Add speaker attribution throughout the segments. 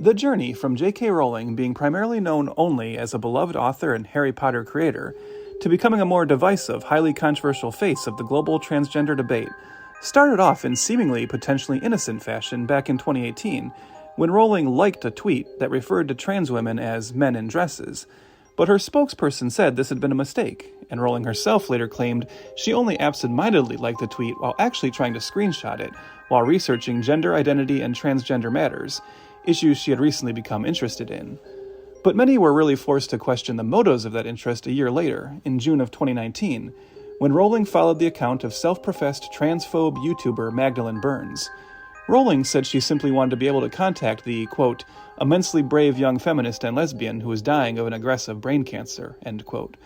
Speaker 1: The journey from J.K. Rowling being primarily known only as a beloved author and Harry Potter creator to becoming a more divisive, highly controversial face of the global transgender debate started off in seemingly potentially innocent fashion back in 2018, when Rowling liked a tweet that referred to trans women as men in dresses. But her spokesperson said this had been a mistake, and Rowling herself later claimed she only absentmindedly liked the tweet while actually trying to screenshot it while researching gender identity and transgender matters, issues she had recently become interested in. But many were really forced to question the motives of that interest a year later, in June of 2019, when Rowling followed the account of self-professed transphobe YouTuber Magdalene Burns. Rowling said she simply wanted to be able to contact the, quote, immensely brave young feminist and lesbian who was dying of an aggressive brain cancer, end quote.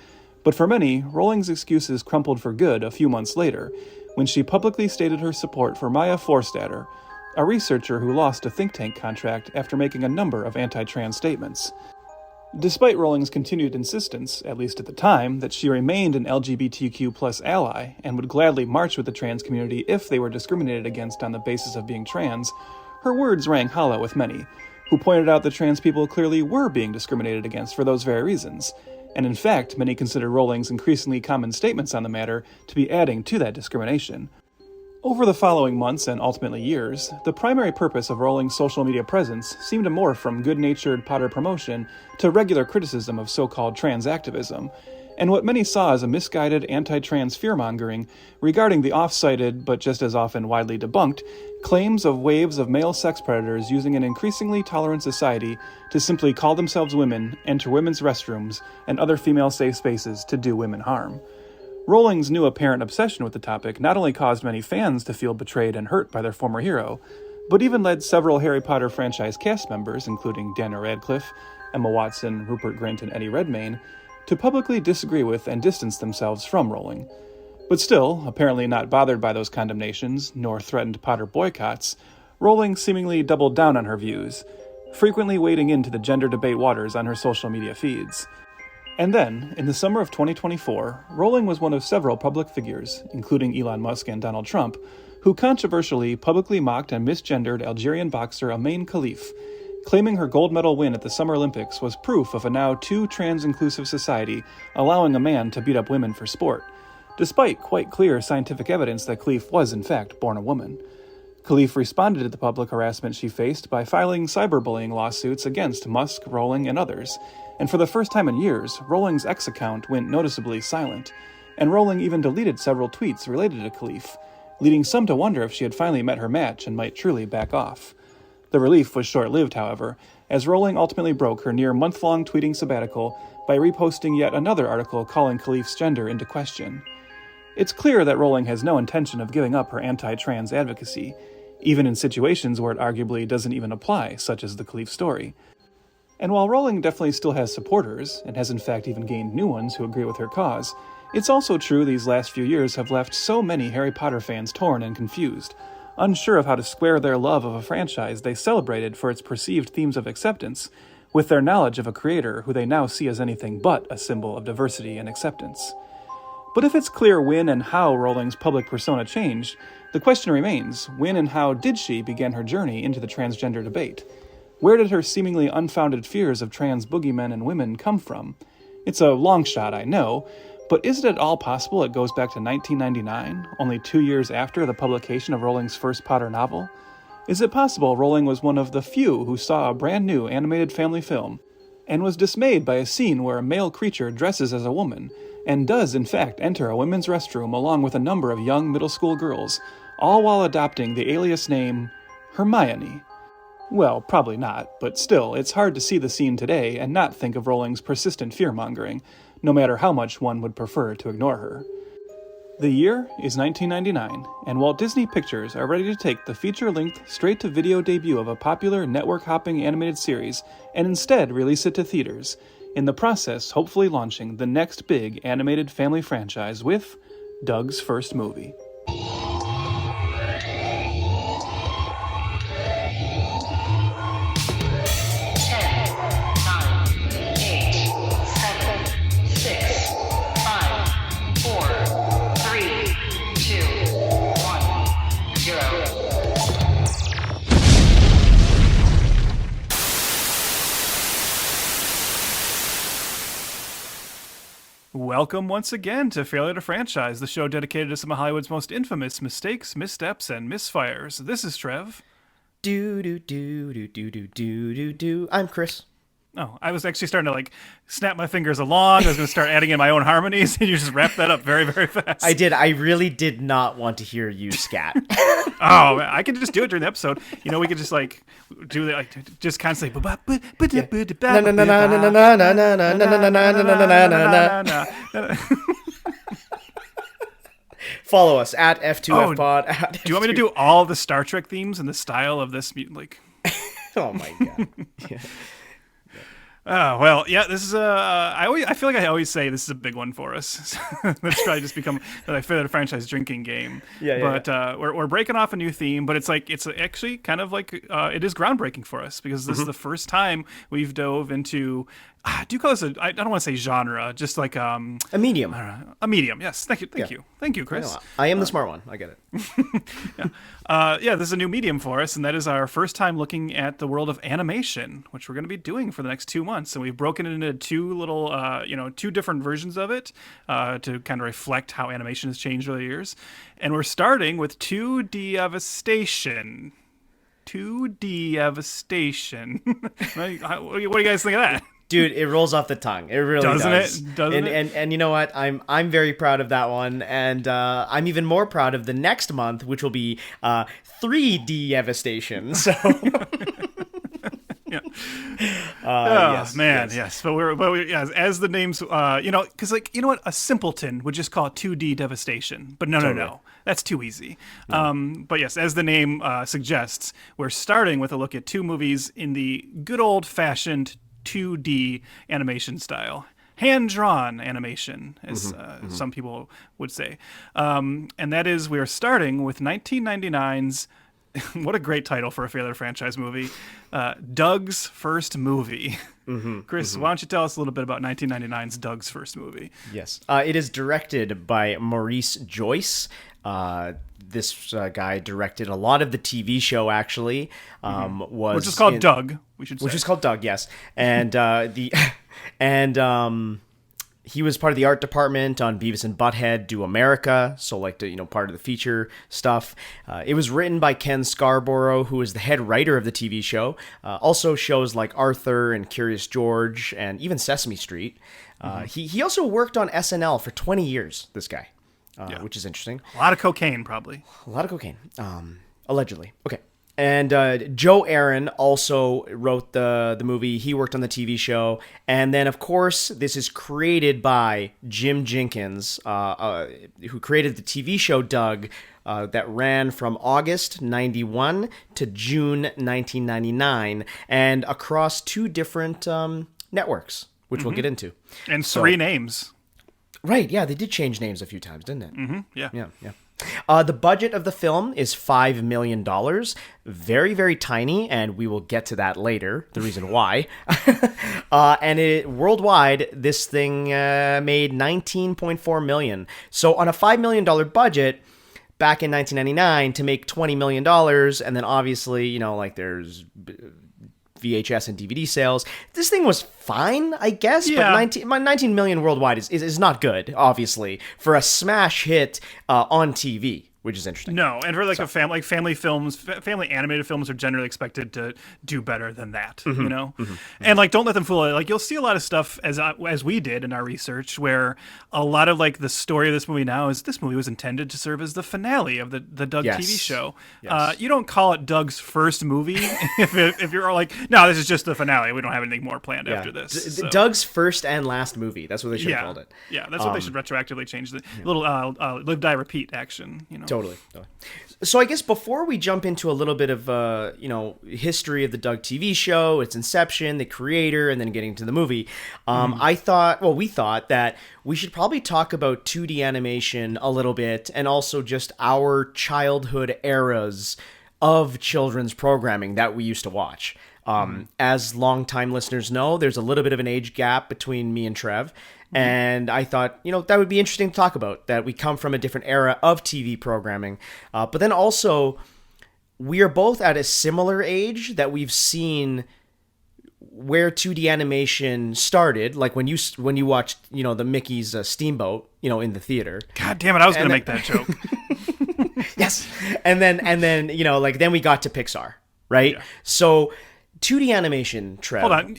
Speaker 1: But for many, Rowling's excuses crumpled for good a few months later, when she publicly stated her support for Maya Forstater, a researcher who lost a think tank contract after making a number of anti-trans statements. Despite Rowling's continued insistence, at least at the time, that she remained an LGBTQ+ ally and would gladly march with the trans community if they were discriminated against on the basis of being trans, her words rang hollow with many, who pointed out that trans people clearly were being discriminated against for those very reasons, and in fact, many consider Rowling's increasingly common statements on the matter to be adding to that discrimination. Over the following months and ultimately years, the primary purpose of Rowling's social media presence seemed to morph from good-natured Potter promotion to regular criticism of so-called trans activism, and what many saw as a misguided anti-trans fear-mongering regarding the oft-cited, but just as often widely debunked, claims of waves of male sex predators using an increasingly tolerant society to simply call themselves women, enter women's restrooms, and other female safe spaces to do women harm. Rowling's new apparent obsession with the topic not only caused many fans to feel betrayed and hurt by their former hero, but even led several Harry Potter franchise cast members, including Daniel Radcliffe, Emma Watson, Rupert Grint, and Eddie Redmayne, to publicly disagree with and distance themselves from Rowling. But still, apparently not bothered by those condemnations, nor threatened Potter boycotts, Rowling seemingly doubled down on her views, frequently wading into the gender debate waters on her social media feeds. And then, in the summer of 2024, Rowling was one of several public figures, including Elon Musk and Donald Trump, who controversially publicly mocked and misgendered Algerian boxer Amain Khalif, claiming her gold medal win at the Summer Olympics was proof of a now too trans-inclusive society allowing a man to beat up women for sport, despite quite clear scientific evidence that Khalif was in fact born a woman. Khalif responded to the public harassment she faced by filing cyberbullying lawsuits against Musk, Rowling, and others, and for the first time in years, Rowling's X account went noticeably silent, and Rowling even deleted several tweets related to Khalif, leading some to wonder if she had finally met her match and might truly back off. The relief was short-lived, however, as Rowling ultimately broke her near month-long tweeting sabbatical by reposting yet another article calling Khalif's gender into question. It's clear that Rowling has no intention of giving up her anti-trans advocacy, even in situations where it arguably doesn't even apply, such as the Khalif story. And while Rowling definitely still has supporters, and has in fact even gained new ones who agree with her cause, it's also true these last few years have left so many Harry Potter fans torn and confused, unsure of how to square their love of a franchise they celebrated for its perceived themes of acceptance, with their knowledge of a creator who they now see as anything but a symbol of diversity and acceptance. But if it's clear when and how Rowling's public persona changed, the question remains, when and how did she begin her journey into the transgender debate? Where did her seemingly unfounded fears of trans boogeymen and women come from? It's a long shot, I know, but is it at all possible it goes back to 1999, only 2 years after the publication of Rowling's first Potter novel? Is it possible Rowling was one of the few who saw a brand new animated family film, and was dismayed by a scene where a male creature dresses as a woman, and does in fact enter a women's restroom along with a number of young middle school girls, all while adopting the alias name Hermione? Well, probably not, but still, it's hard to see the scene today and not think of Rowling's persistent fear-mongering, no matter how much one would prefer to ignore her. The year is 1999, and Walt Disney Pictures are ready to take the feature-length, straight-to-video debut of a popular network-hopping animated series and instead release it to theaters, in the process hopefully launching the next big animated family franchise with Doug's first movie.
Speaker 2: 0.
Speaker 1: Welcome once again to Failure to Franchise, the show dedicated to some of Hollywood's most infamous mistakes, missteps, and misfires. This is Trev.
Speaker 2: I'm Chris.
Speaker 1: Oh, I was actually starting to snap my fingers along. I was going to start adding in my own harmonies, and you just wrapped that up very, very fast.
Speaker 2: I did. I really did not want to hear you scat.
Speaker 1: Oh, man, I can just do it during the eepisode. We could just do that, just constantly.
Speaker 2: Follow us at F2FPod.
Speaker 1: Do you want me to do all the Star Trek themes in the style of this?
Speaker 2: Oh my god. Yeah.
Speaker 1: Oh, well, yeah, this is I feel like I always say this is a big one for us. That's probably just become a Failure to Franchise drinking game. But we're breaking off a new theme, but it's actually kind of it is groundbreaking for us because this is the first time we've dove into, do you call this I don't want to say genre, just a
Speaker 2: medium.
Speaker 1: A medium, yes. Thank you, Chris.
Speaker 2: I am the smart one. I get it.
Speaker 1: This is a new medium for us, and that is our first time looking at the world of animation, which we're going to be doing for the next 2 months. And we've broken it into two different versions of it to kind of reflect how animation has changed over the years. And we're starting with 2D Evastation. 2D Evastation. What do you guys think of that?
Speaker 2: Dude, it rolls off the tongue. It really does.
Speaker 1: Doesn't it?
Speaker 2: And you know what? I'm very proud of that one, and I'm even more proud of the next month, which will be 3D Devastation. So,
Speaker 1: yes. But as the names, because a simpleton would just call it 2D Devastation, but no, that's too easy. But yes, as the name suggests, we're starting with a look at two movies in the good old-fashioned 2D animation style. Hand-drawn animation, as some people would say. And that is, we are starting with 1999's, what a great title for a Failure franchise movie, Doug's First Movie. Chris, why don't you tell us a little bit about 1999's Doug's First Movie?
Speaker 2: Yes. It is directed by Maurice Joyce. This guy directed a lot of the TV show, actually.
Speaker 1: Which is called Doug, we should say.
Speaker 2: Which is called Doug, yes. And he was part of the art department on Beavis and Butthead Do America, so part of the feature stuff. It was written by Ken Scarborough, who is the head writer of the TV show. Also shows like Arthur and Curious George and even Sesame Street. He also worked on SNL for 20 years, this guy. Which is interesting.
Speaker 1: A lot of cocaine, probably.
Speaker 2: A lot of cocaine, allegedly. Okay. And Joe Aaron also wrote the movie. He worked on the TV show. And then, of course, this is created by Jim Jenkins, who created the TV show Doug, that ran from August 91 to June 1999, and across two different networks, which we'll get into.
Speaker 1: And three names.
Speaker 2: Right, yeah, they did change names a few times, didn't it?
Speaker 1: Yeah.
Speaker 2: The budget of the film is $5 million. Very, very tiny, and we will get to that later, the reason why. And worldwide, this thing made $19.4 million. So on a $5 million budget, back in 1999, to make $20 million, and then obviously, there's VHS and DVD sales, this thing was fine, I guess, but 19 million worldwide is not good, obviously, for a smash hit on TV, which is interesting.
Speaker 1: No, and for family films, family animated films are generally expected to do better than that, And don't let them fool you. You'll see a lot of stuff as we did in our research, where a lot of the story of this movie now is this movie was intended to serve as the finale of the Doug TV show.
Speaker 2: Yes.
Speaker 1: You don't call it Doug's first movie if you're no, this is just the finale. We don't have anything more planned after this. So.
Speaker 2: Doug's first and last movie. That's what they should have called it.
Speaker 1: Yeah, that's what they should retroactively change. The little live, die, repeat action.
Speaker 2: Totally. So I guess before we jump into a little bit of history of the Doug TV show, its inception, the creator, and then getting to the movie, we thought that we should probably talk about 2D animation a little bit, and also just our childhood eras of children's programming that we used to watch. As longtime listeners know, there's a little bit of an age gap between me and Trev. And I thought, that would be interesting to talk about, that we come from a different era of TV programming. But then also, we are both at a similar age that we've seen where 2D animation started, like when you watched, the Mickey's Steamboat, in the theater.
Speaker 1: God damn it, I was going to make that joke.
Speaker 2: Yes. And then then we got to Pixar, right?
Speaker 1: Yeah.
Speaker 2: So 2D animation, Trev.
Speaker 1: Hold on.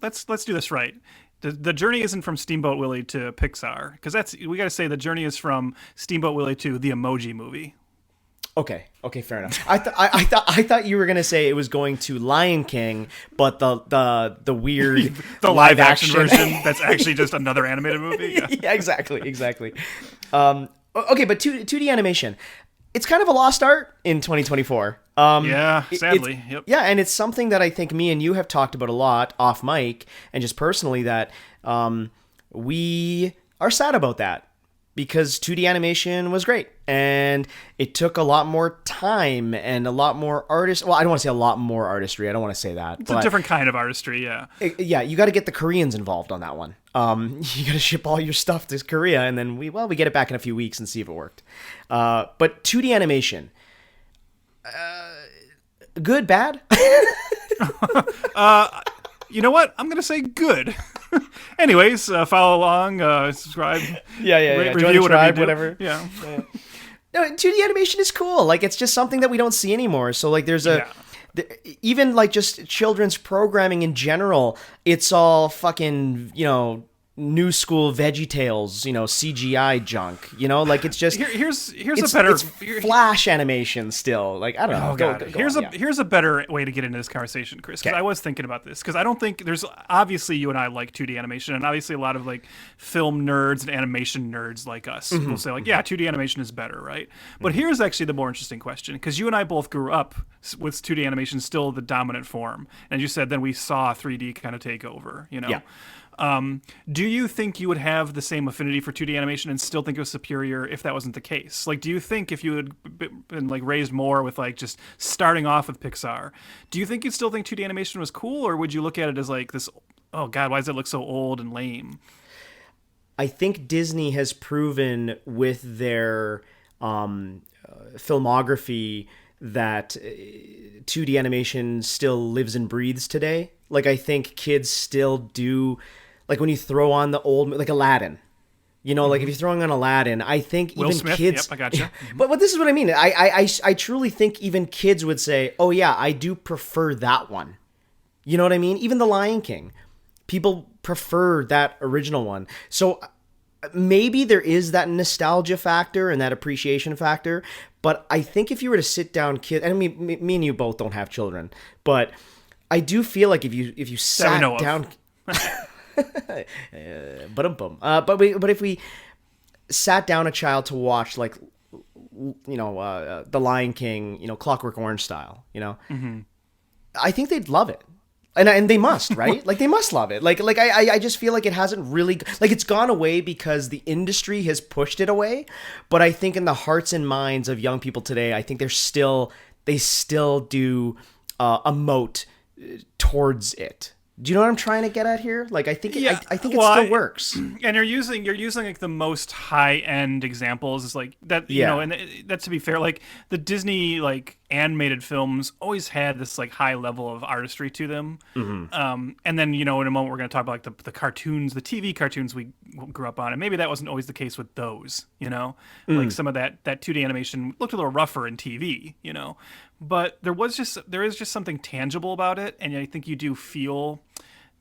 Speaker 1: Let's do this right. The journey isn't from Steamboat Willie to Pixar, because we got to say the journey is from Steamboat Willie to the Emoji Movie.
Speaker 2: Okay, fair enough. I thought you were gonna say it was going to Lion King, but the weird
Speaker 1: the live action version that's actually just another animated movie.
Speaker 2: Yeah, exactly. Okay, but 2D animation, it's kind of a lost art in 2024.
Speaker 1: Yeah, sadly. Yep.
Speaker 2: Yeah, and it's something that I think me and you have talked about a lot off mic and just personally, that we are sad about that. Because 2D animation was great, and it took a lot more time and a lot more artist. Well, I don't want to say a lot more artistry. I don't want to say that.
Speaker 1: It's a different kind of artistry, yeah.
Speaker 2: Yeah, you got to get the Koreans involved on that one. You got to ship all your stuff to Korea, and then we get it back in a few weeks and see if it worked. But 2D animation, good, bad?
Speaker 1: You know what? I'm going to say good. Anyways, follow along, subscribe.
Speaker 2: Yeah.
Speaker 1: Review,
Speaker 2: join the tribe, whatever.
Speaker 1: Yeah.
Speaker 2: No, 2D animation is cool. Like, it's just something that we don't see anymore. So, like, even, like, just children's programming in general, it's all fucking, new school VeggieTales, CGI junk, like it's just
Speaker 1: here's a better
Speaker 2: Flash animation still. Like, I don't know.
Speaker 1: Oh god, here's a better way to get into this conversation, Chris. Because I was thinking about this, because I don't think there's, obviously you and I like 2D animation, and obviously a lot of like film nerds and animation nerds like us will say like, yeah, 2D animation is better, right? But here's actually the more interesting question, because you and I both grew up with 2D animation still the dominant form, and you said then we saw 3D kind of take over,
Speaker 2: Yeah.
Speaker 1: Do you think you would have the same affinity for 2D animation and still think it was superior if that wasn't the case? Like, do you think if you had been like raised more with like just starting off with Pixar, do you think you'd still think 2D animation was cool, or would you look at it as like this, oh god, why does it look so old and lame?
Speaker 2: I think Disney has proven with their filmography that 2D animation still lives and breathes today. Like, I think kids still do. Like, when you throw on the old, like Aladdin, like if you're throwing on Aladdin, I think
Speaker 1: Will
Speaker 2: even
Speaker 1: Smith,
Speaker 2: kids.
Speaker 1: Yep, I got you.
Speaker 2: But this is what I mean. I truly think even kids would say, "Oh yeah, I do prefer that one." You know what I mean? Even the Lion King, people prefer that original one. So maybe there is that nostalgia factor and that appreciation factor. But I think if you were to sit down, kids, and me and you both don't have children, but I do feel like if you sat down. But if we sat down a child to watch, like, The Lion King, Clockwork Orange style, I think they'd love it, and they must, right? Like, they must love it. Like I just feel like it hasn't really, like, it's gone away because the industry has pushed it away. But I think in the hearts and minds of young people today, I think they still do emote towards it. Do you know what I'm trying to get at here? Like, I think it still works.
Speaker 1: And you're using like the most high end examples is like that, and that's, to be fair, like the Disney like animated films always had this like high level of artistry to them. Mm-hmm. And then, in a moment we're going to talk about like the cartoons, the TV cartoons we grew up on, and maybe that wasn't always the case with those, like some of that 2D animation looked a little rougher in TV, but there is just something tangible about it, and I think you do feel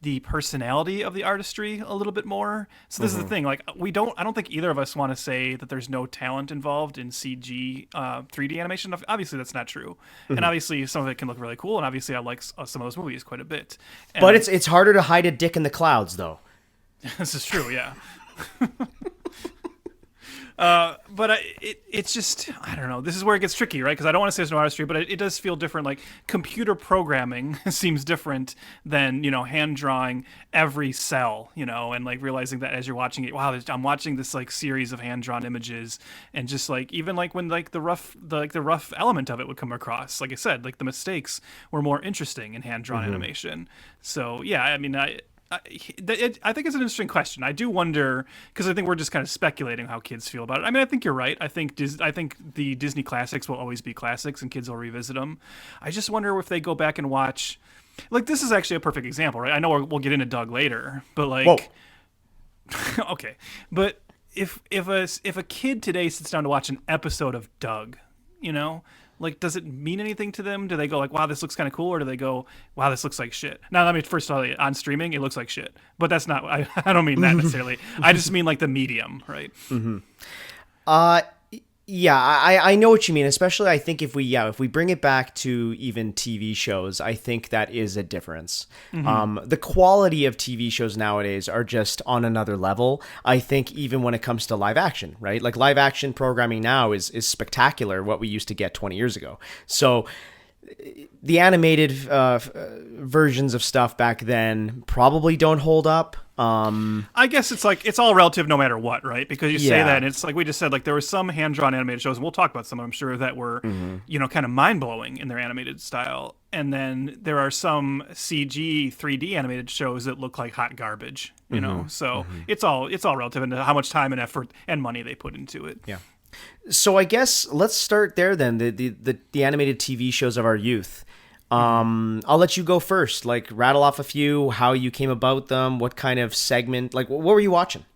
Speaker 1: the personality of the artistry a little bit more. So this is the thing, like I don't think either of us want to say that there's no talent involved in CG 3D animation. Obviously that's not true. And obviously some of it can look really cool, and obviously I like some of those movies quite a bit. And
Speaker 2: but it's harder to hide a dick in the clouds, though.
Speaker 1: This is true, yeah. But it's just, I don't know. This is where it gets tricky, right? Because I don't want to say there's no artistry, but it does feel different. Like, computer programming seems different than, hand drawing every cell, and like realizing that as you're watching it, wow, I'm watching this like series of hand drawn images, and just like even like when like the rough element of it would come across. Like I said, like the mistakes were more interesting in hand drawn animation. So yeah, I mean, I think it's an interesting question. I do wonder, because I think we're just kind of speculating how kids feel about it. I mean, I think you're right. I think the Disney classics will always be classics, and kids will revisit them. I just wonder if they go back and watch Like, this is actually a perfect example, right? I know we'll get into Doug later, but like,
Speaker 2: Whoa.
Speaker 1: okay, but if a kid today sits down to watch an episode of Doug, you know, like, does it mean anything to them? Do they go like, wow, this looks kind of cool, or do they go, wow, this looks like shit? Now, I mean, first of all, on streaming, it looks like shit, but that's not. I don't mean that necessarily. I just mean like the medium, right?
Speaker 2: Uh, yeah, I know what you mean. Especially, I think if we bring it back to even TV shows, I think that is a difference. The quality of TV shows nowadays are just on another level. I think even when it comes to live action, right? Like live action programming now is spectacular. What we used to get 20 years ago. So the animated versions of stuff back then probably don't hold up.
Speaker 1: I guess it's like it's all relative no matter what, right? Because you say that, and it's like we just said, like there were some hand-drawn animated shows, and we'll talk about some, I'm sure, that were, you know, kind of mind-blowing in their animated style. And then there are some CG 3D animated shows that look like hot garbage, you know? So it's all relative into how much time and effort and money they put into it.
Speaker 2: Yeah. So I guess let's start there then. The animated TV shows of our youth. I'll let you go first. Like rattle off a few, how you came about them, what kind of segment, like what were you watching?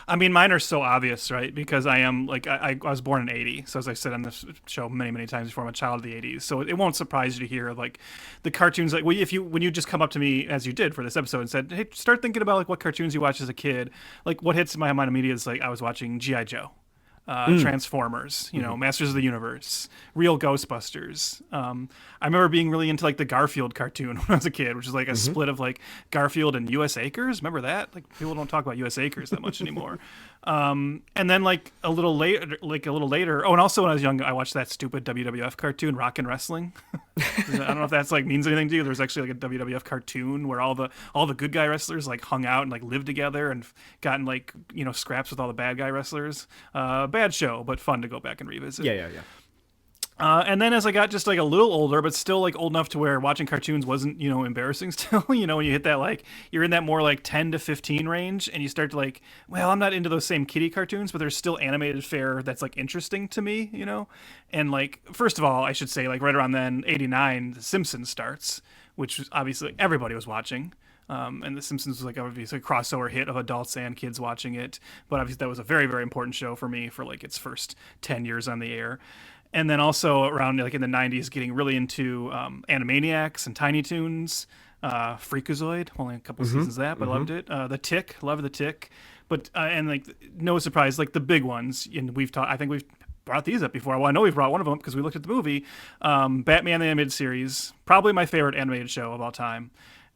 Speaker 1: I mean, mine are so obvious, right? Because I am like I was born in '80, so as I said on this show many times before, I'm a child of the '80s. So it won't surprise you to hear like the cartoons. Like when you just come up to me as you did for this episode and said, "Hey, start thinking about like what cartoons you watched as a kid." Like what hits in my mind immediately is like I was watching GI Joe. Transformers, you know, Masters of the Universe, real Ghostbusters. I remember being really into like the Garfield cartoon when I was a kid, which is like a split of like Garfield and U.S. Acres. Remember that? Like people don't talk about U.S. Acres that much anymore. And then like a little later. Oh, and also when I was young, I watched that stupid WWF cartoon, Rockin' Wrestling. I don't know if that's like means anything to you. There was actually like a WWF cartoon where all the good guy wrestlers like hung out and like lived together and gotten like, you know, scraps with all the bad guy wrestlers. Bad show, but fun to go back and revisit.
Speaker 2: Yeah.
Speaker 1: And then as I got just like a little older, but still like old enough to where watching cartoons wasn't, you know, embarrassing still, you know, when you hit that like, you're in that more like 10 to 15 range and you start to like, well, I'm not into those same kiddie cartoons, but there's still animated fare that's like interesting to me, you know? And like, first of all, I should say like right around then, 89, The Simpsons starts, which was obviously everybody was watching. And The Simpsons was like obviously a crossover hit of adults and kids watching it. But obviously that was a very, very important show for me for like its first 10 years on the air. And then also around like in the 90s, getting really into Animaniacs and Tiny Toons, Freakazoid, only a couple seasons of that, but loved it. The Tick, loved The Tick. But, and like, no surprise, like the big ones, and I think we've brought these up before. Well, I know we've brought one of them because we looked at the movie. Batman the Animated Series, probably my favorite animated show of all time.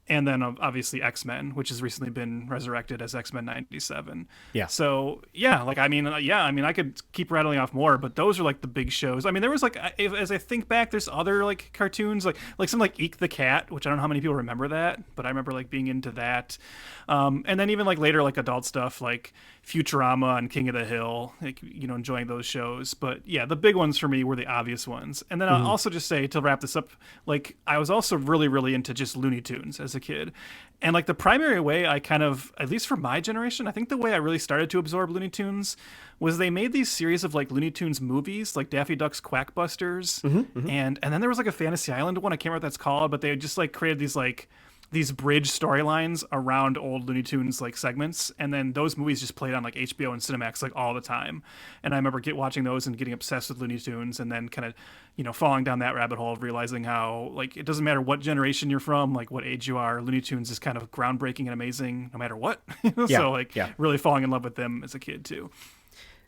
Speaker 1: And then obviously X-Men, which has recently been resurrected as X-Men 97. Yeah. So yeah, like I mean, I could keep rattling off more, but those are like the big shows. I mean, there was like, as I think back, there's other like cartoons, like some like Eek the Cat, which I don't know how many people remember that, but I remember like being into that. And then even like later like adult stuff like Futurama and King of the Hill, like, you know, enjoying those shows. But yeah, the big ones for me were the obvious ones. And then I'll also just say, to wrap this up, like I was also really, really into just Looney Tunes as a kid. And like the primary way I kind of, at least for my generation, I think the way I really started to absorb Looney Tunes was they made these series of like Looney Tunes movies, like Daffy Duck's Quackbusters. And then there was like a Fantasy Island one, I can't remember what that's called, but they just like created these bridge storylines around old Looney Tunes like segments, and then those movies just played on like HBO and Cinemax like all the time. And I remember watching those and getting obsessed with Looney Tunes, and then kind of, you know, falling down that rabbit hole of realizing how like it doesn't matter what generation you're from, like what age you are, Looney Tunes is kind of groundbreaking and amazing no matter what. So like really falling in love with them as a kid too.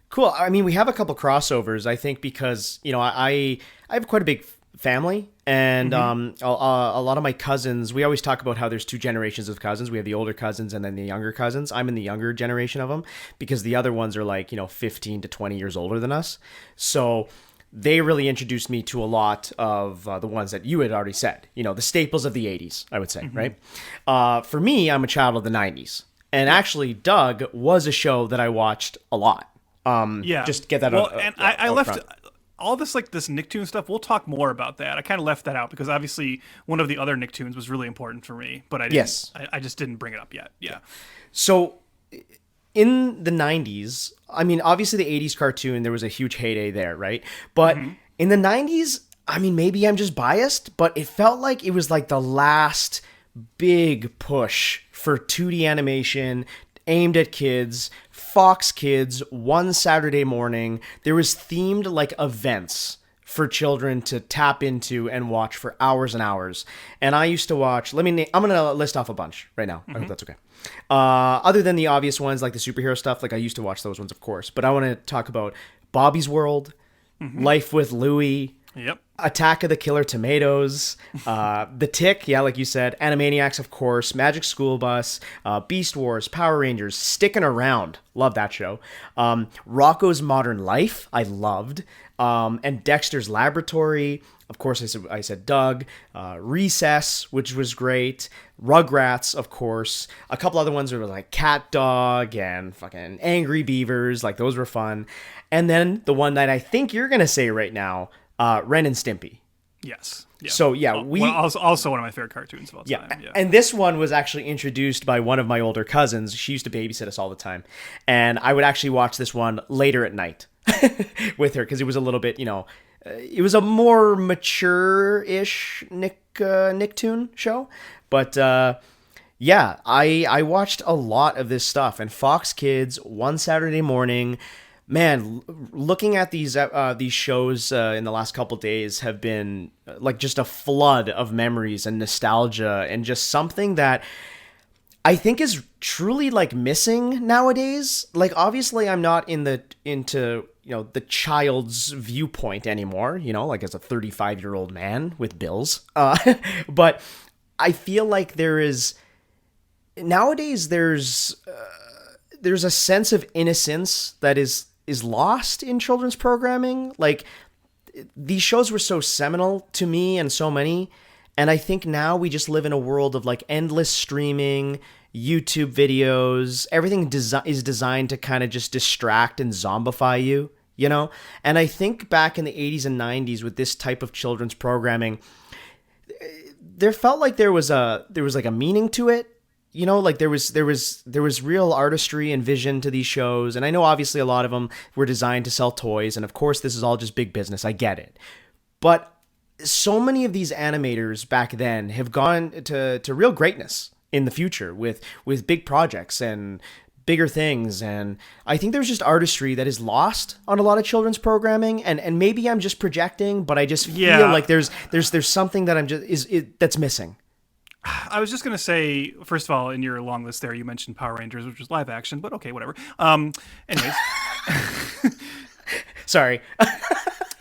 Speaker 2: Cool. I mean, we have a couple crossovers, I think, because, you know, I have quite a big family, and a lot of my cousins, we always talk about how there's two generations of cousins. We have the older cousins and then the younger cousins. I'm in the younger generation of them because the other ones are like, you know, 15 to 20 years older than us. So they really introduced me to a lot of the ones that you had already said, you know, the staples of the 80s, I would say, right? For me, I'm a child of the 90s. And actually, Doug was a show that I watched a lot. Just get that out.
Speaker 1: And I left all this like this Nicktoons stuff. We'll talk more about that. I kind of left that out because obviously one of the other Nicktoons was really important for me, but I didn't. I just didn't bring it up yet. Yeah.
Speaker 2: So in the 90s, I mean, obviously the 80s cartoon, there was a huge heyday there, right? But in the 90s, I mean, maybe I'm just biased, but it felt like it was like the last big push for 2D animation aimed at kids. Fox Kids, one Saturday morning, there was themed like events for children to tap into and watch for hours and hours. And I used to watch, I'm going to list off a bunch right now. I hope that's okay. Other than the obvious ones like the superhero stuff, like I used to watch those ones, of course. But I want to talk about Bobby's World, Life with Louie,
Speaker 1: Yep.
Speaker 2: Attack of the Killer Tomatoes, The Tick, yeah, like you said, Animaniacs, of course, Magic School Bus, Beast Wars, Power Rangers, Stickin' Around, love that show, Rocko's Modern Life, I loved, and Dexter's Laboratory, of course, I said Doug, Recess, which was great, Rugrats, of course, a couple other ones were like Cat Dog and fucking Angry Beavers, like those were fun, and then the one that I think you're gonna say right now, Ren and Stimpy.
Speaker 1: Yes. Yeah.
Speaker 2: So yeah,
Speaker 1: also one of my favorite cartoons of all time. Yeah.
Speaker 2: And this one was actually introduced by one of my older cousins. She used to babysit us all the time, and I would actually watch this one later at night with her because it was a little bit, it was a more mature-ish Nicktoon show, but yeah, I watched a lot of this stuff, and Fox Kids one Saturday morning. Man, looking at these shows in the last couple days have been like just a flood of memories and nostalgia and just something that I think is truly like missing nowadays. Like obviously I'm not into the child's viewpoint anymore, like as a 35-year-old man with bills. But I feel like nowadays there's a sense of innocence that is lost in children's programming. Like these shows were so seminal to me and so many, and I think now we just live in a world of like endless streaming, YouTube videos, everything is designed to kind of just distract and zombify you, and I think back in the 80s and 90s with this type of children's programming, there felt like there was like a meaning to it. Like there was real artistry and vision to these shows. And I know obviously a lot of them were designed to sell toys. And of course, this is all just big business. I get it. But so many of these animators back then have gone to real greatness in the future with big projects and bigger things. And I think there's just artistry that is lost on a lot of children's programming. And maybe I'm just projecting, but I just feel like there's something that that's missing.
Speaker 1: I was just going to say, first of all, in your long list there, you mentioned Power Rangers, which was live action, but okay, whatever. Anyways.
Speaker 2: Sorry.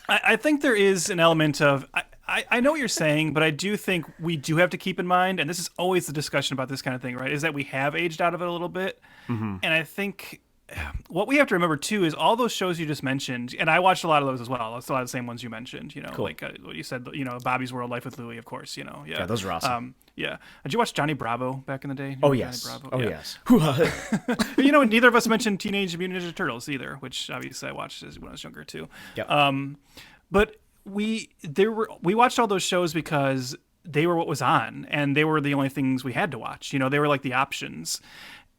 Speaker 1: I think there is an element of, I know what you're saying, but I do think we do have to keep in mind, and this is always the discussion about this kind of thing, right, is that we have aged out of it a little bit. Mm-hmm. And I think what we have to remember too is all those shows you just mentioned, and I watched a lot of those as well. It's a lot of the same ones you mentioned,
Speaker 2: cool.
Speaker 1: Like what you said, Bobby's World, Life with Louie, of course,
Speaker 2: Yeah, those are awesome.
Speaker 1: Yeah. Did you watch Johnny Bravo back in the day?
Speaker 2: Oh, yes.
Speaker 1: Yes. Neither of us mentioned Teenage Mutant Ninja Turtles either, which obviously I watched when I was younger too.
Speaker 2: Yeah.
Speaker 1: But we watched all those shows because they were what was on, and they were the only things we had to watch. They were like the options.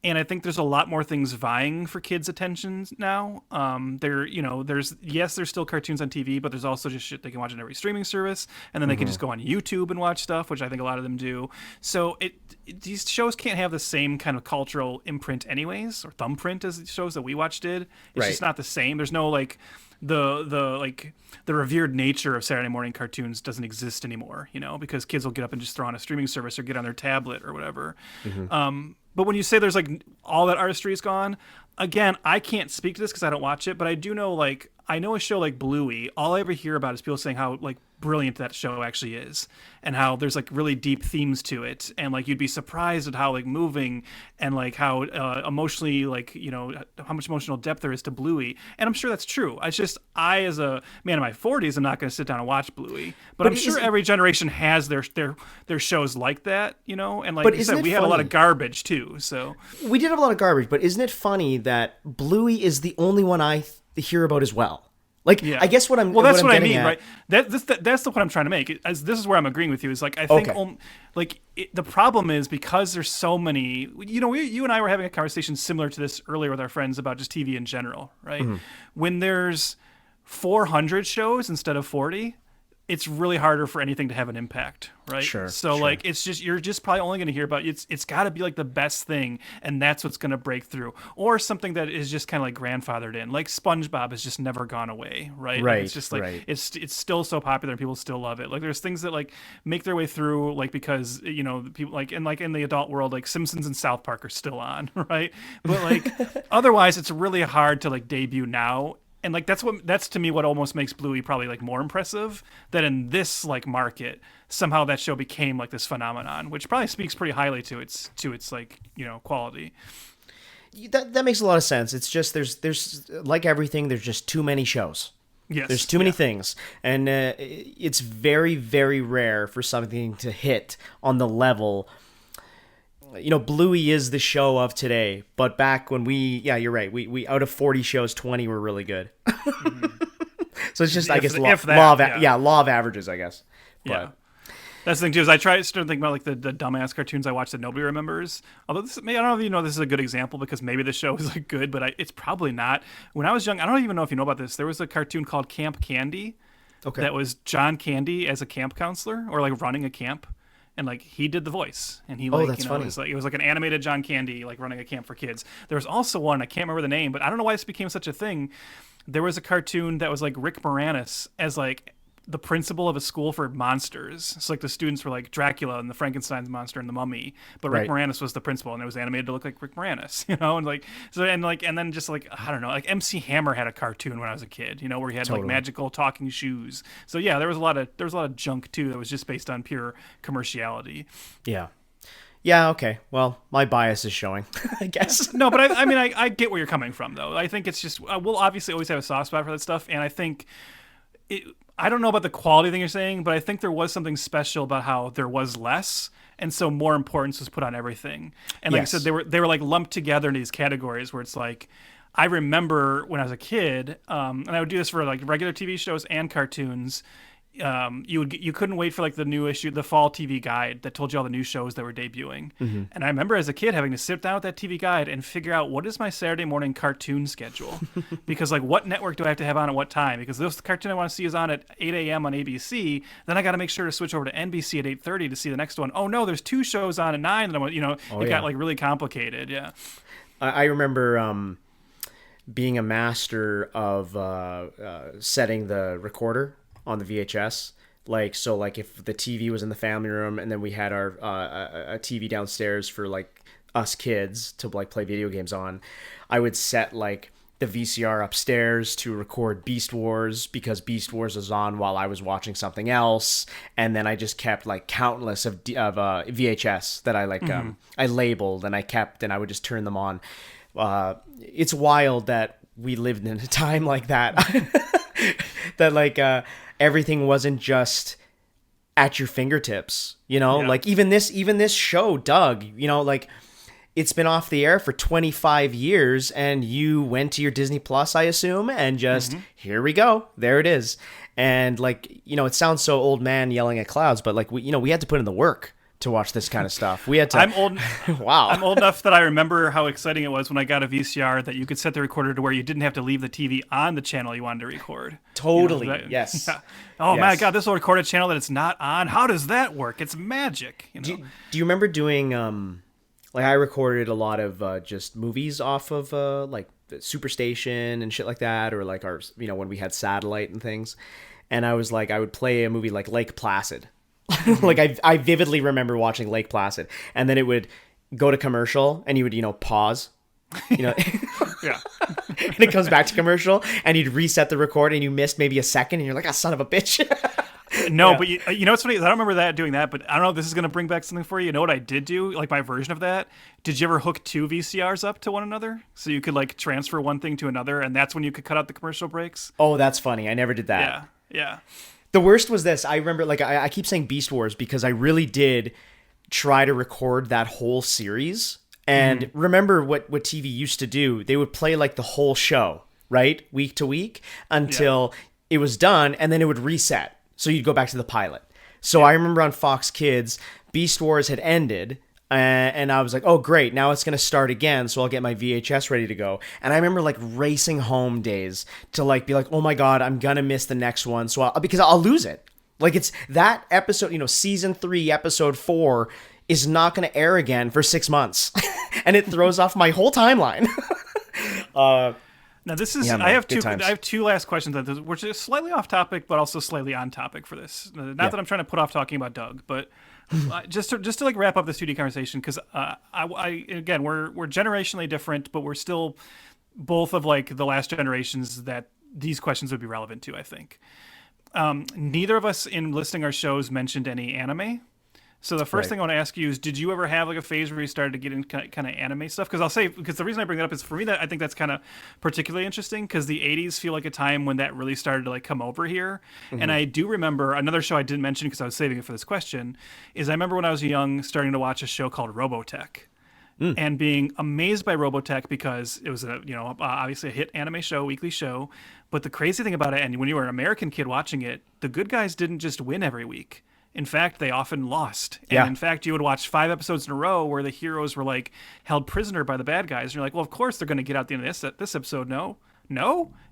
Speaker 1: And I think there's a lot more things vying for kids' attention now. There's still cartoons on TV, but there's also just shit they can watch on every streaming service, and then they can just go on YouTube and watch stuff, which I think a lot of them do. So these shows can't have the same kind of cultural imprint, anyways, or thumbprint as the shows that we watched did. It's just not the same. There's no like the revered nature of Saturday morning cartoons doesn't exist anymore, because kids will get up and just throw on a streaming service or get on their tablet or whatever. Mm-hmm. But when you say there's like all that artistry is gone, again, I can't speak to this because I don't watch it, but I do know I know a show like Bluey. All I ever hear about is people saying how like brilliant that show actually is, and how there's like really deep themes to it, and like you'd be surprised at how like moving and like how emotionally how much emotional depth there is to Bluey. And I'm sure that's true. It's just I, as a man in my 40s, am not going to sit down and watch Bluey, but I'm sure every generation has their shows like that, and like you said, we had a lot of garbage too. So
Speaker 2: we did have a lot of garbage, but isn't it funny that Bluey is the only one I hear about as well? I guess what I'm
Speaker 1: that's what I
Speaker 2: mean,
Speaker 1: right? That's the point I'm trying to make. As this is where I'm agreeing with you. Is like I think the problem is because there's so many. You and I were having a conversation similar to this earlier with our friends about just TV in general, right? Mm-hmm. When there's 400 shows instead of 40, it's really harder for anything to have an impact, right?
Speaker 2: Sure.
Speaker 1: So like it's just you're just probably only going to hear about it's got to be like the best thing, and that's what's going to break through, or something that is just kind of like grandfathered in. Like SpongeBob has just never gone away, right?
Speaker 2: Right.
Speaker 1: Like, it's just like
Speaker 2: right.
Speaker 1: it's still so popular and people still love it. Like there's things that like make their way through, like because the people like in the adult world, like Simpsons and South Park are still on, right? But like otherwise, it's really hard to like debut now. And like that's to me what almost makes Bluey probably like more impressive, that in this like market somehow that show became like this phenomenon, which probably speaks pretty highly to its like quality.
Speaker 2: That makes a lot of sense. It's just there's like everything, there's just too many shows.
Speaker 1: Yes,
Speaker 2: there's too many things, and it's very, very rare for something to hit on the level. Bluey is the show of today, but back when you're right. We out of 40 shows, 20 were really good. So it's just, I guess, law of averages, I guess. But.
Speaker 1: Yeah. That's the thing too. Is I started thinking about like the dumbass cartoons I watched that nobody remembers. Although I don't know if you know this is a good example, because maybe the show is like good, but it's probably not. When I was young, I don't even know if you know about this. There was a cartoon called Camp Candy.
Speaker 2: Okay.
Speaker 1: That was John Candy as a camp counselor, or like running a camp. And like he did the voice, and he like
Speaker 2: that's funny.
Speaker 1: it was like an animated John Candy like running a camp for kids. There was also one, I can't remember the name, but I don't know why this became such a thing. There was a cartoon that was like Rick Moranis as like the principal of a school for monsters. So like the students were like Dracula and the Frankenstein's monster and the Mummy, but Rick Moranis was the principal, and it was animated to look like Rick Moranis, and like so and then just like I don't know, like MC Hammer had a cartoon when I was a kid, where he had like magical talking shoes. So yeah, there was a lot of junk too that was just based on pure commerciality.
Speaker 2: Yeah. Yeah, okay. Well, my bias is showing, I guess.
Speaker 1: No, but I get where you're coming from though. I think it's just we'll obviously always have a soft spot for that stuff, and I think I don't know about the quality thing you're saying, but I think there was something special about how there was less, and so more importance was put on everything. And like I said, they were like lumped together in these categories where it's like, I remember when I was a kid, and I would do this for like regular TV shows and cartoons. You couldn't wait for like the new issue, the fall TV guide that told you all the new shows that were debuting. Mm-hmm. And I remember as a kid having to sit down with that TV guide and figure out, what is my Saturday morning cartoon schedule? Because like, what network do I have to have on at what time? Because this cartoon I want to see is on at 8 a.m. on ABC. Then I got to make sure to switch over to NBC at 8:30 to see the next one. Oh no, there's 2 shows on at 9. And got like really complicated. Yeah.
Speaker 2: I remember being a master of setting the recorder on the VHS. Like if the TV was in the family room, and then we had our a TV downstairs for like us kids to like play video games on, I would set like the VCR upstairs to record Beast Wars, because Beast Wars was on while I was watching something else, and then I just kept like countless of VHS that I like I labeled, and I kept, and I would just turn them on. It's wild that we lived in a time like that. That like everything wasn't just at your fingertips, like even this show, Doug, like it's been off the air for 25 years, and you went to your Disney Plus, I assume, and just here we go, there it is. And like, it sounds so old man yelling at clouds, but like we had to put in the work to watch this kind of stuff. We had to.
Speaker 1: I'm old.
Speaker 2: Wow.
Speaker 1: I'm old enough that I remember how exciting it was when I got a VCR that you could set the recorder to where you didn't have to leave the TV on the channel you wanted to record.
Speaker 2: Totally. Yes.
Speaker 1: Yeah. Oh my God, this will record a channel that it's not on. How does that work? It's magic.
Speaker 2: Do you remember doing like I recorded a lot of just movies off of like Superstation and shit like that, or like our when we had satellite and things, and I was like, I would play a movie like Lake Placid. Like I vividly remember watching Lake Placid, and then it would go to commercial, and you would pause, yeah, and it comes back to commercial, and you'd reset the record, and you missed maybe a second, and you're like, son of a bitch.
Speaker 1: No, yeah. But what's funny is I don't remember doing that, but I don't know if this is going to bring back something for you. You know what I did do? Like my version of that. Did you ever hook 2 VCRs up to one another so you could like transfer one thing to another, and that's when you could cut out the commercial breaks?
Speaker 2: Oh, that's funny. I never did that.
Speaker 1: Yeah.
Speaker 2: The worst was this. I remember, like, I keep saying Beast Wars because I really did try to record that whole series. And remember what TV used to do? They would play, like, the whole show, right? Week to week until it was done, and then it would reset. So you'd go back to the pilot. So I remember on Fox Kids, Beast Wars had ended, and I was like, oh, great, now it's going to start again, so I'll get my VHS ready to go. And I remember, like, racing home days to, like, be like, oh, my God, I'm going to miss the next one, because I'll lose it. Like it's that episode, season 3, episode 4 is not going to air again for 6 months. And it throws off my whole timeline.
Speaker 1: Now this is
Speaker 2: Yeah, man,
Speaker 1: I have
Speaker 2: good
Speaker 1: two
Speaker 2: times.
Speaker 1: I have two last questions which is slightly off topic but also slightly on topic for this. Not that I'm trying to put off talking about Doug, but just to like wrap up this 2D conversation, because I again we're generationally different, but we're still both of like the last generations that these questions would be relevant to. I think neither of us in listing our shows mentioned any anime. So the first
Speaker 2: Right.
Speaker 1: thing I want to ask you is, did you ever have like a phase where you started to get into kind of anime stuff? Because the reason I bring that up is for me that I think that's kind of particularly interesting because the 80s feel like a time when that really started to like come over here. And I do remember another show I didn't mention because I was saving it for this question is I remember when I was young starting to watch a show called Robotech. And being amazed by Robotech because it was obviously a hit anime show, weekly show. But the crazy thing about it, and when you were an American kid watching it, the good guys didn't just win every week. In fact, they often lost. And
Speaker 2: Yeah.
Speaker 1: in fact, you would watch 5 episodes in a row where the heroes were like held prisoner by the bad guys. And you're like, well, of course they're going to get out the end of this episode. No.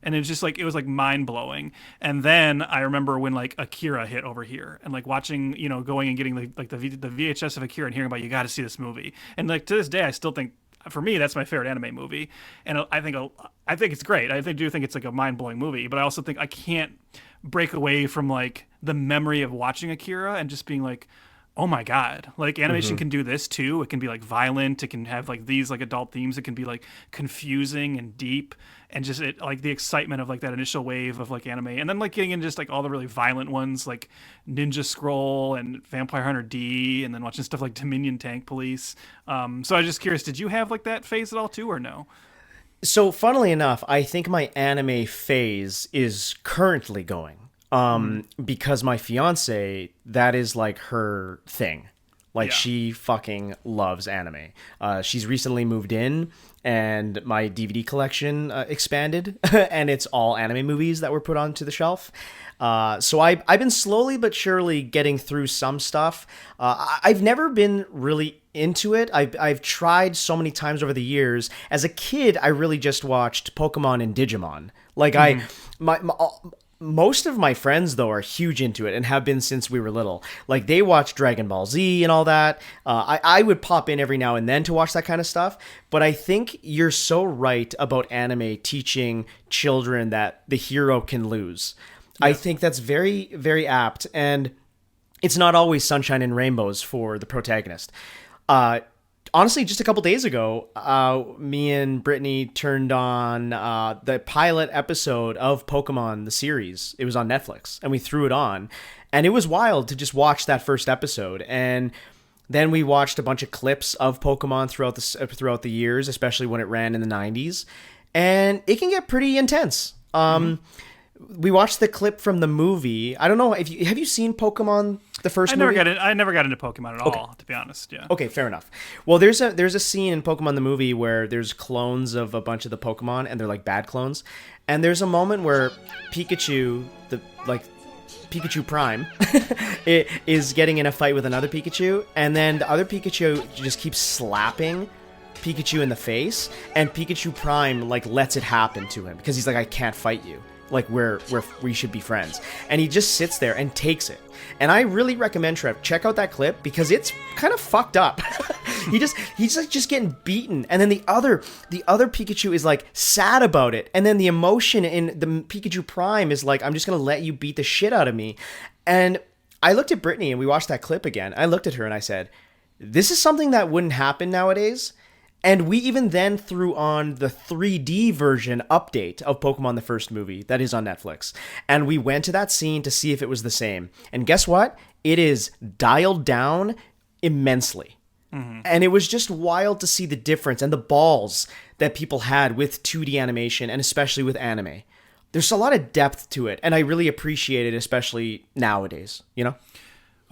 Speaker 1: And it's just like, it was like mind blowing. And then I remember when like Akira hit over here and like watching, going and getting the VHS of Akira and hearing about, you got to see this movie. And like to this day, I still think, for me, that's my favorite anime movie. And I think it's great. I do think it's like a mind blowing movie, but I also think I can't break away from like the memory of watching Akira and just being like, oh my god, like animation can do this too. It can be like violent, it can have like these like adult themes, it can be like confusing and deep, and just like the excitement of like that initial wave of like anime, and then like getting into just like all the really violent ones like Ninja Scroll and Vampire Hunter D, and then watching stuff like Dominion Tank Police. So I was just curious, did you have like that phase at all too, or no?
Speaker 2: So, funnily enough, I think my anime phase is currently going. Because my fiance, that is like her thing. Like
Speaker 1: Yeah.
Speaker 2: she fucking loves anime. She's recently moved in and my DVD collection expanded and it's all anime movies that were put onto the shelf. So I've been slowly but surely getting through some stuff. I've never been really into it. I've tried so many times over the years. As a kid, I really just watched Pokemon and Digimon. Like most of my friends, though, are huge into it and have been since we were little. Like, they watch Dragon Ball Z and all that. I would pop in every now and then to watch that kind of stuff. But I think you're so right about anime teaching children that the hero can lose. Yeah. I think that's very, very apt. And it's not always sunshine and rainbows for the protagonist. Honestly, just a couple days ago, me and Brittany turned on the pilot episode of Pokemon, the series. It was on Netflix, and we threw it on. And it was wild to just watch that first episode. And then we watched a bunch of clips of Pokemon throughout the years, especially when it ran in the 90s. And it can get pretty intense. We watched the clip from the movie. I don't know if have you seen Pokemon, the first movie?
Speaker 1: I never got into Pokemon at all, to be honest. Yeah.
Speaker 2: Okay, fair enough. Well, there's a scene in Pokemon the movie where there's clones of a bunch of the Pokemon, and they're like bad clones. And there's a moment where Pikachu, Pikachu Prime, is getting in a fight with another Pikachu, and then the other Pikachu just keeps slapping Pikachu in the face, and Pikachu Prime like lets it happen to him because he's like, I can't fight you. Like we should be friends. And he just sits there and takes it. And I really recommend, Trev, check out that clip because it's kind of fucked up. he's like just getting beaten. And then the other Pikachu is like sad about it. And then the emotion in the Pikachu Prime is like, I'm just going to let you beat the shit out of me. And I looked at Brittany and we watched that clip again. I looked at her and I said, this is something that wouldn't happen nowadays. And we even then threw on the 3D version update of Pokemon the first movie that is on Netflix. And we went to that scene to see if it was the same. And guess what? It is dialed down immensely. Mm-hmm. And it was just wild to see the difference and the balls that people had with 2D animation and especially with anime. There's a lot of depth to it. And I really appreciate it, especially nowadays, you know?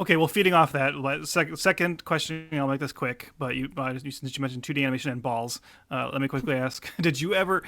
Speaker 1: Okay, well, feeding off that, second question, I'll make this quick, but since you mentioned 2D animation and balls, let me quickly ask, did you ever,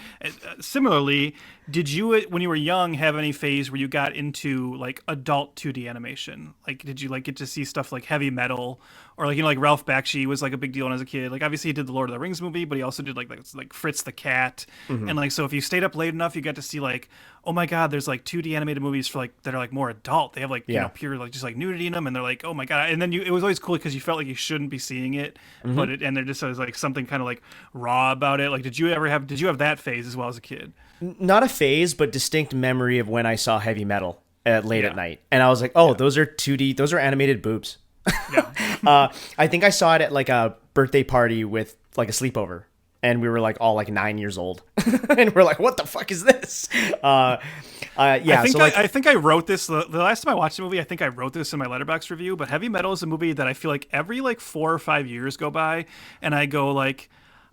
Speaker 1: similarly, did you, when you were young, have any phase where you got into, like, adult 2D animation? Like, did you, like, get to see stuff like Heavy Metal or like like Ralph Bakshi was like a big deal when I was a kid. Like obviously he did the Lord of the Rings movie, but he also did like Fritz the Cat, and like so if you stayed up late enough, you got to see like, oh my god, there's like 2D animated movies for like that are like more adult. They have like you know pure like just like nudity in them, and they're like, oh my god. And then it was always cool because you felt like you shouldn't be seeing it, and there just was like something kind of like raw about it. Like did you have that phase as well as a kid?
Speaker 2: Not a phase, but distinct memory of when I saw Heavy Metal late at night, and I was like, oh, those are 2D, those are animated boobs. I think I saw it at like a birthday party with like a sleepover, and we were like all like 9 years old, and we're like, what the fuck is this?
Speaker 1: I think I wrote this the last time I watched the movie. I think I wrote this in my Letterboxd review. But Heavy Metal is a movie that I feel like every like 4 or 5 years go by, and I go like,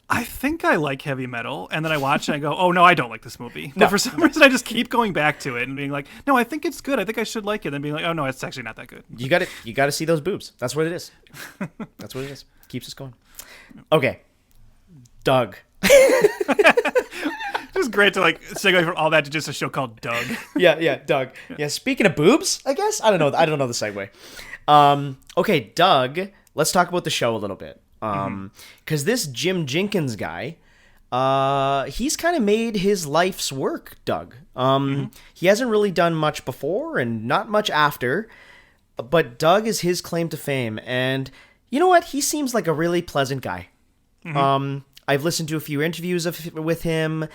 Speaker 1: I think I like Heavy Metal, and then I watch it and I go, oh no, I don't like this movie. But for some reason I just keep going back to it and being like, no, I think it's good. I think I should like it. And being like, oh no, it's actually not that good.
Speaker 2: You got to see those boobs. That's what it is. That's what it is. Keeps us going. Okay. Doug.
Speaker 1: It was great to like segue from all that to just a show called Doug.
Speaker 2: Yeah, Doug. Yeah, speaking of boobs, I guess. I don't know the segue. Okay, Doug, let's talk about the show a little bit. Because this Jim Jinkins guy, he's kind of made his life's work, Doug. He hasn't really done much before and not much after, but Doug is his claim to fame. And you know what? He seems like a really pleasant guy. I've listened to a few interviews with him,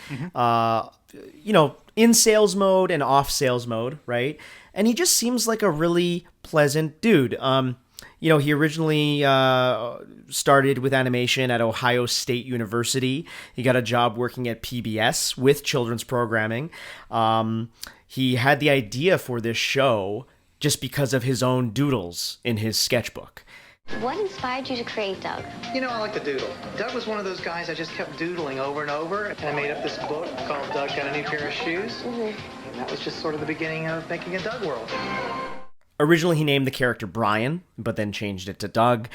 Speaker 2: you know, in sales mode and off sales mode, right? And he just seems like a really pleasant dude. You know, he originally started with animation at Ohio State University. He got a job working at PBS with children's programming. He had the idea for this show just because of his own doodles in his sketchbook.
Speaker 3: What inspired you to create Doug?
Speaker 4: You know, I like to doodle. Doug was one of those guys I just kept doodling over and over, and I made up this book called Doug Got a New Pair of Shoes. And that was just sort of the beginning of making a Doug world.
Speaker 2: Originally, he named the character Brian, but then changed it to Doug.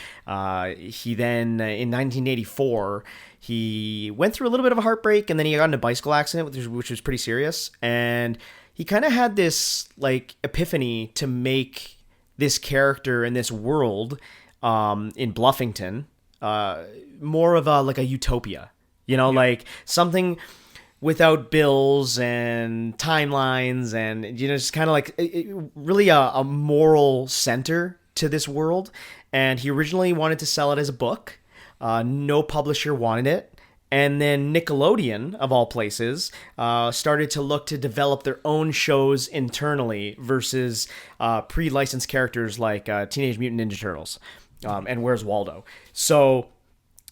Speaker 2: He then, in 1984, he went through a little bit of a heartbreak, and then he got in a bicycle accident, which was pretty serious. And he kind of had this, like, epiphany to make this character in this world in Bluffington more of a utopia. You know, like something without bills and timelines and, you know, just kind of like really a moral center to this world. And he originally wanted to sell it as a book. No publisher wanted it. And then Nickelodeon, of all places, started to look to develop their own shows internally versus pre-licensed characters like Teenage Mutant Ninja Turtles and Where's Waldo. So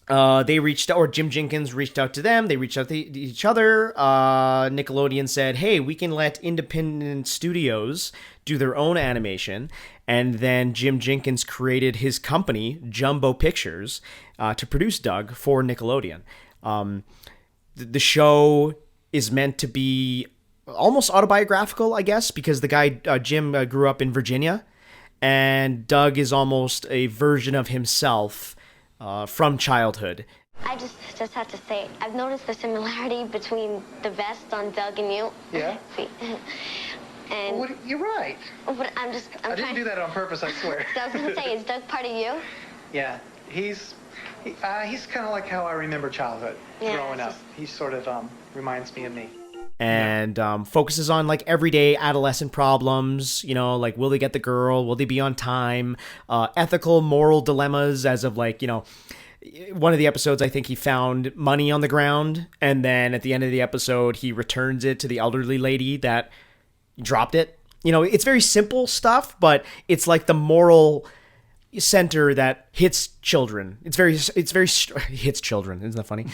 Speaker 2: they reached out, or Jim Jinkins reached out to them. They reached out to each other. Nickelodeon said, hey, we can let independent studios do their own animation. And then Jim Jinkins created his company, Jumbo Pictures, to produce Doug for Nickelodeon. The show is meant to be almost autobiographical, I guess, because the guy, Jim, grew up in Virginia. And Doug is almost a version of himself from childhood.
Speaker 3: I just have to say, I've noticed the similarity between the vest on Doug and you.
Speaker 4: Yeah?
Speaker 3: See? And
Speaker 4: Well, you're right.
Speaker 3: but I
Speaker 4: didn't do that on purpose, I swear.
Speaker 3: So I was going to say, is Doug part of you?
Speaker 4: Yeah, he's kind of like how I remember childhood growing up. He sort of reminds me of me.
Speaker 2: And focuses on like everyday adolescent problems, you know, like will they get the girl, will they be on time, ethical, moral dilemmas as of like, you know, one of the episodes I think he found money on the ground, and then at the end of the episode he returns it to the elderly lady that dropped it. You know, it's very simple stuff, but it's like the moral center that hits children. It's very hits children. Isn't that funny?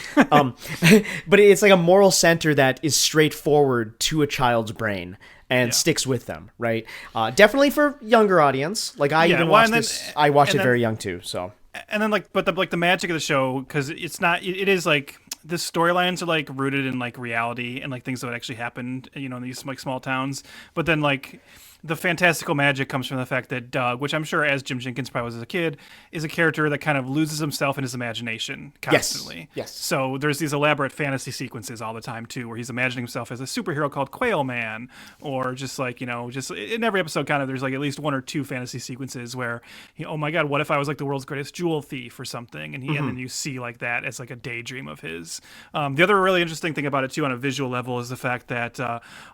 Speaker 2: But it's like a moral center that is straightforward to a child's brain and sticks with them, right? Definitely for younger audience. Like I even watched this. I watched it very young too. So.
Speaker 1: And then the magic of the show, because it's not. It is like the storylines are like rooted in like reality and like things that actually happened, you know, in these like small towns. But then like the fantastical magic comes from the fact that Doug, which I'm sure as Jim Jenkins probably was as a kid, is a character that kind of loses himself in his imagination constantly.
Speaker 2: Yes.
Speaker 1: So there's these elaborate fantasy sequences all the time too, where he's imagining himself as a superhero called Quail Man, or just like, just in every episode kind of there's like at least one or two fantasy sequences where, oh my God, what if I was like the world's greatest jewel thief or something? And and then you see like that as like a daydream of his. The other really interesting thing about it too on a visual level is the fact that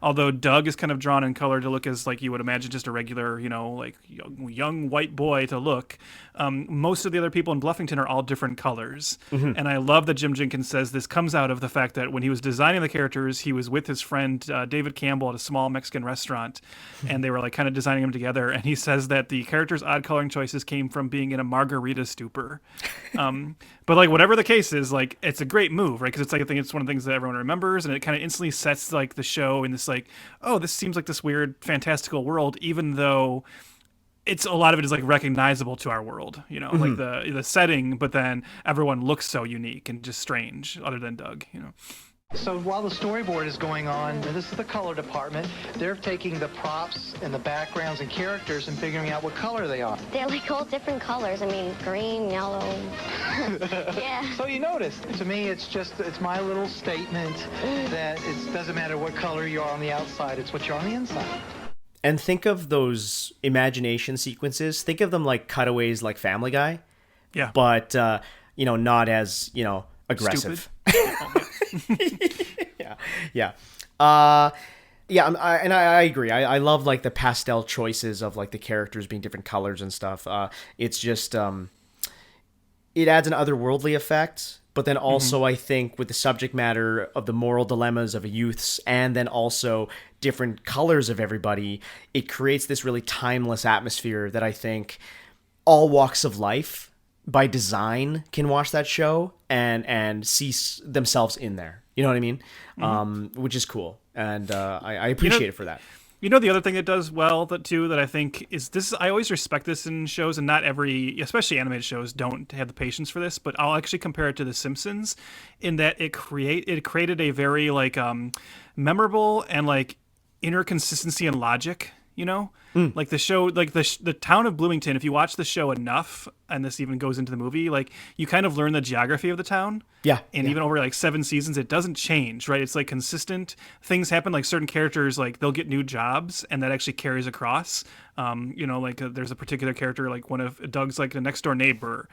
Speaker 1: although Doug is kind of drawn in color to look as like you would imagine just a regular, like young white boy to look, most of the other people in Bluffington are all different colors. And I love that Jim Jenkins says this comes out of the fact that when he was designing the characters, he was with his friend David Campbell at a small Mexican restaurant, and they were like kind of designing them together. And he says that the characters' odd coloring choices came from being in a margarita stupor. But like whatever the case is, like it's a great move, right? Because it's like I think it's one of the things that everyone remembers, and it kind of instantly sets like the show in this like, oh, this seems like this weird fantastical world, even though it's a lot of it is like recognizable to our world, like the setting, but then everyone looks so unique and just strange, other than Doug,
Speaker 4: So while the storyboard is going on, and this is the color department, they're taking the props and the backgrounds and characters and figuring out what color they are.
Speaker 3: They're like all different colors. I mean, green, yellow. Yeah.
Speaker 4: So you notice. To me, it's my little statement that it doesn't matter what color you are on the outside, it's what you're on the inside.
Speaker 2: And think of those imagination sequences. Think of them like cutaways, like Family Guy. Yeah. But not as aggressive. Yeah. And I agree. I love like the pastel choices of like the characters being different colors and stuff. It's just it adds an otherworldly effect. But then also I think with the subject matter of the moral dilemmas of youths and then also different colors of everybody, it creates this really timeless atmosphere that I think all walks of life by design can watch that show and see themselves in there. You know what I mean? Which is cool. And I appreciate it for that.
Speaker 1: The other thing it does well that I think is this. I always respect this in shows, and not every, especially animated shows, don't have the patience for this. But I'll actually compare it to The Simpsons, in that it created a very like memorable and like inner consistency and logic. Like the show, like the town of Bloomington. If you watch the show enough, and this even goes into the movie, like you kind of learn the geography of the town. Yeah. And even over like 7 seasons, it doesn't change, right? It's like consistent. Things happen, like certain characters, like they'll get new jobs, and that actually carries across. There's a particular character, like one of Doug's like the next door neighbor.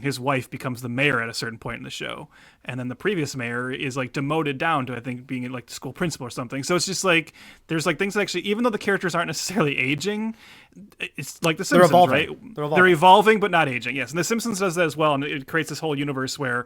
Speaker 1: His wife becomes the mayor at a certain point in the show, and then the previous mayor is like demoted down to I think being like the school principal or something. So it's just like there's like things that actually, even though the characters aren't necessarily aging, it's like The Simpsons, right? They're evolving, but not aging. Yes, and The Simpsons does that as well, and it creates this whole universe where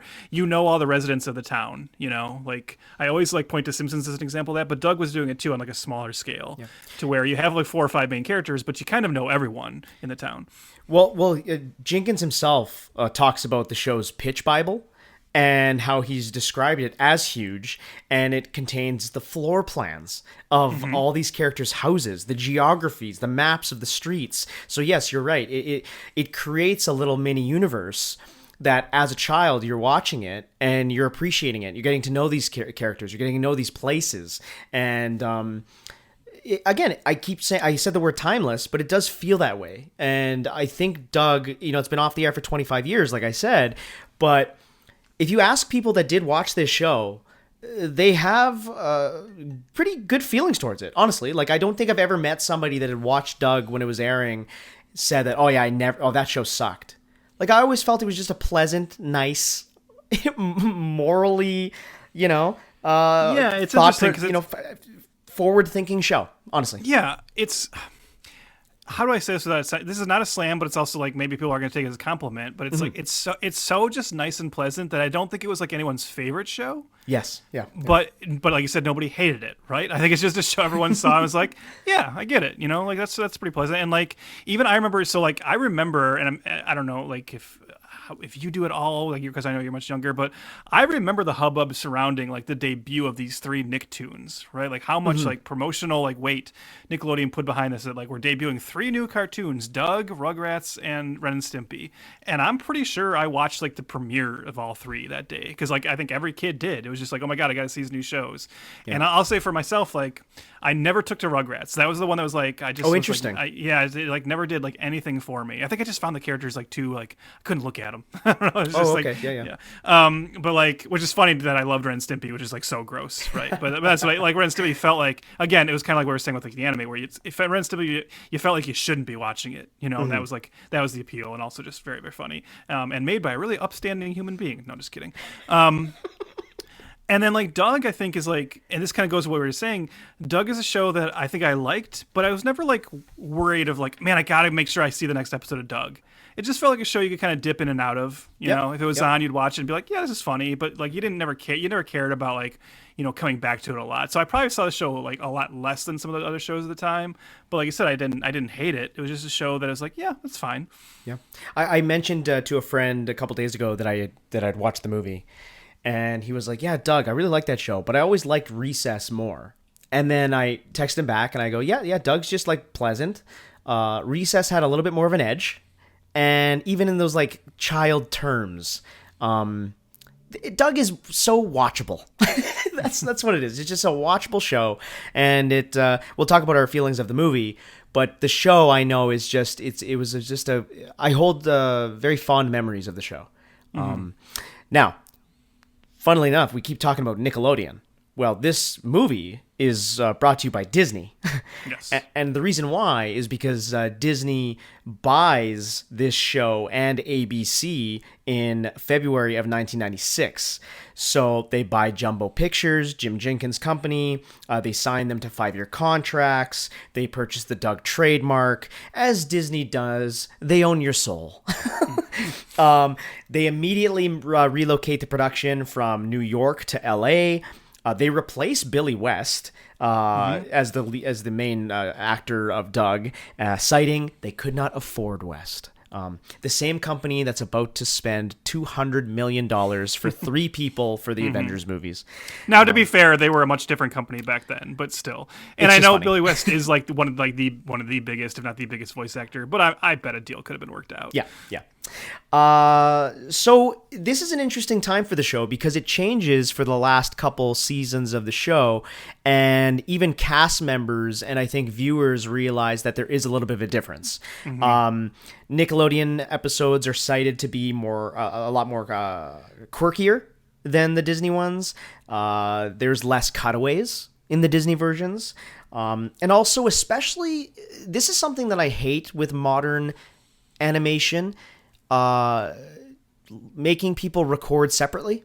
Speaker 1: all the residents of the town. Like I always like point to Simpsons as an example of that, but Doug was doing it too on like a smaller scale, to where you have like 4 or 5 main characters, but you kind of know everyone in the town.
Speaker 2: Well, Jenkins himself talks about the show's pitch Bible and how he's described it as huge, and it contains the floor plans of all these characters' houses, the geographies, the maps of the streets. So yes, you're right. It creates a little mini universe that as a child you're watching it and you're appreciating it. You're getting to know these characters. You're getting to know these places. And again, I keep saying, I said the word timeless, but it does feel that way. And I think Doug, it's been off the air for 25 years, like I said, but if you ask people that did watch this show, they have pretty good feelings towards it, honestly. Like, I don't think I've ever met somebody that had watched Doug when it was airing, said that, that show sucked. Like, I always felt it was just a pleasant, nice, morally,
Speaker 1: it's interesting because
Speaker 2: forward-thinking show, honestly.
Speaker 1: Yeah, it's... How do I say this without... This is not a slam, but it's also like maybe people are going to take it as a compliment, but it's like it's so just nice and pleasant that I don't think it was like anyone's favorite show.
Speaker 2: Yes, yeah.
Speaker 1: But like you said, nobody hated it, right? I think it's just a show everyone saw and was like, yeah, I get it, like that's pretty pleasant. And like even I remember, and I don't know like if you do it all, like, because I know you're much younger, but I remember the hubbub surrounding like the debut of these 3 Nicktoons, right? Like how much like promotional like weight Nickelodeon put behind this, that like we're debuting 3 new cartoons, Doug, Rugrats, and Ren and Stimpy. And I'm pretty sure I watched like the premiere of all 3 that day, because like I think every kid did. It was just like, oh my God, I got to see these new shows. Yeah. And I'll say for myself, like I never took to Rugrats. That was the one that was like, I just
Speaker 2: interesting.
Speaker 1: Like, it like never did like anything for me. I think I just found the characters like too like I couldn't look at them. I don't know. It was just
Speaker 2: okay.
Speaker 1: like, yeah. But like, which is funny that I loved Ren and Stimpy, which is like so gross, right? But that's like Ren and Stimpy felt like, again, it was kind of like what we were saying with like the anime, where if Ren and Stimpy, you felt like you shouldn't be watching it, you know. That was the appeal, and also just very, very funny, and made by a really upstanding human being. No, just kidding. And then like Doug, I think is like, and this kind of goes to what we were saying, Doug is a show that I think I liked, but I was never like worried of like, man, I got to make sure I see the next episode of Doug. It just felt like a show you could kind of dip in and out of, you know, if it was on, you'd watch it and be like, yeah, this is funny. But like, you never cared about like, you know, coming back to it a lot. So I probably saw the show like a lot less than some of the other shows at the time. But like I said, I didn't hate it. It was just a show that I was like, yeah, that's fine.
Speaker 2: Yeah. I mentioned to a friend a couple days ago that I'd watched the movie. And he was like, yeah, Doug, I really like that show, but I always liked Recess more. And then I text him back and I go, yeah, Doug's just like pleasant. Recess had a little bit more of an edge. And even in those like child terms, Doug is so watchable. That's what it is. It's just a watchable show. And we'll talk about our feelings of the movie, but the show I know is just, I hold very fond memories of the show. Now, funnily enough, we keep talking about Nickelodeon. Well, this movie is brought to you by Disney.
Speaker 1: Yes.
Speaker 2: And the reason why is because Disney buys this show and ABC in February of 1996. So they buy Jumbo Pictures, Jim Jenkins' company. They sign them to 5-year contracts. They purchase the Doug trademark. As Disney does, they own your soul. They immediately relocate the production from New York to LA. They replace Billy West as the main actor of Doug, citing they could not afford West. The same company that's about to spend $200 million for 3 people for the Avengers movies.
Speaker 1: Now, to be fair, they were a much different company back then, but still. And I know funny. Billy West is like one of the biggest, if not the biggest, voice actor. But I bet a deal could have been worked out.
Speaker 2: Yeah. So this is an interesting time for the show because it changes for the last couple seasons of the show, and even cast members and I think viewers realize that there is a little bit of a difference. Nickelodeon episodes are cited to be a lot more quirkier than the Disney ones. There's less cutaways in the Disney versions, and also especially this is something that I hate with modern animation. Making people record separately.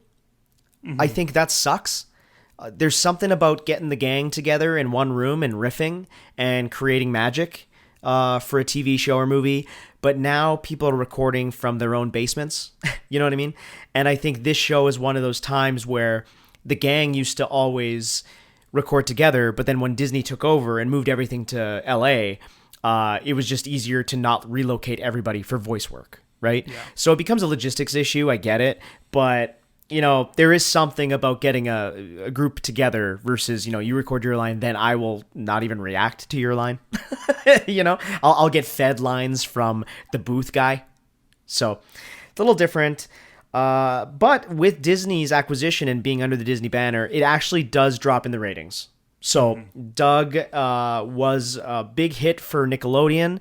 Speaker 2: I think that sucks. There's something about getting the gang together in one room and riffing and creating magic for a TV show or movie. But now people are recording from their own basements. You know what I mean? And I think this show is one of those times where the gang used to always record together, but then when Disney took over and moved everything to LA, it was just easier to not relocate everybody for voice work. Right? Yeah. So it becomes a logistics issue. I get it. But, you know, there is something about getting a group together versus, you know, you record your line, then I will not even react to your line. You know, I'll get fed lines from the booth guy. So it's a little different. But with Disney's acquisition and being under the Disney banner, it actually does drop in the ratings. So Doug was a big hit for Nickelodeon.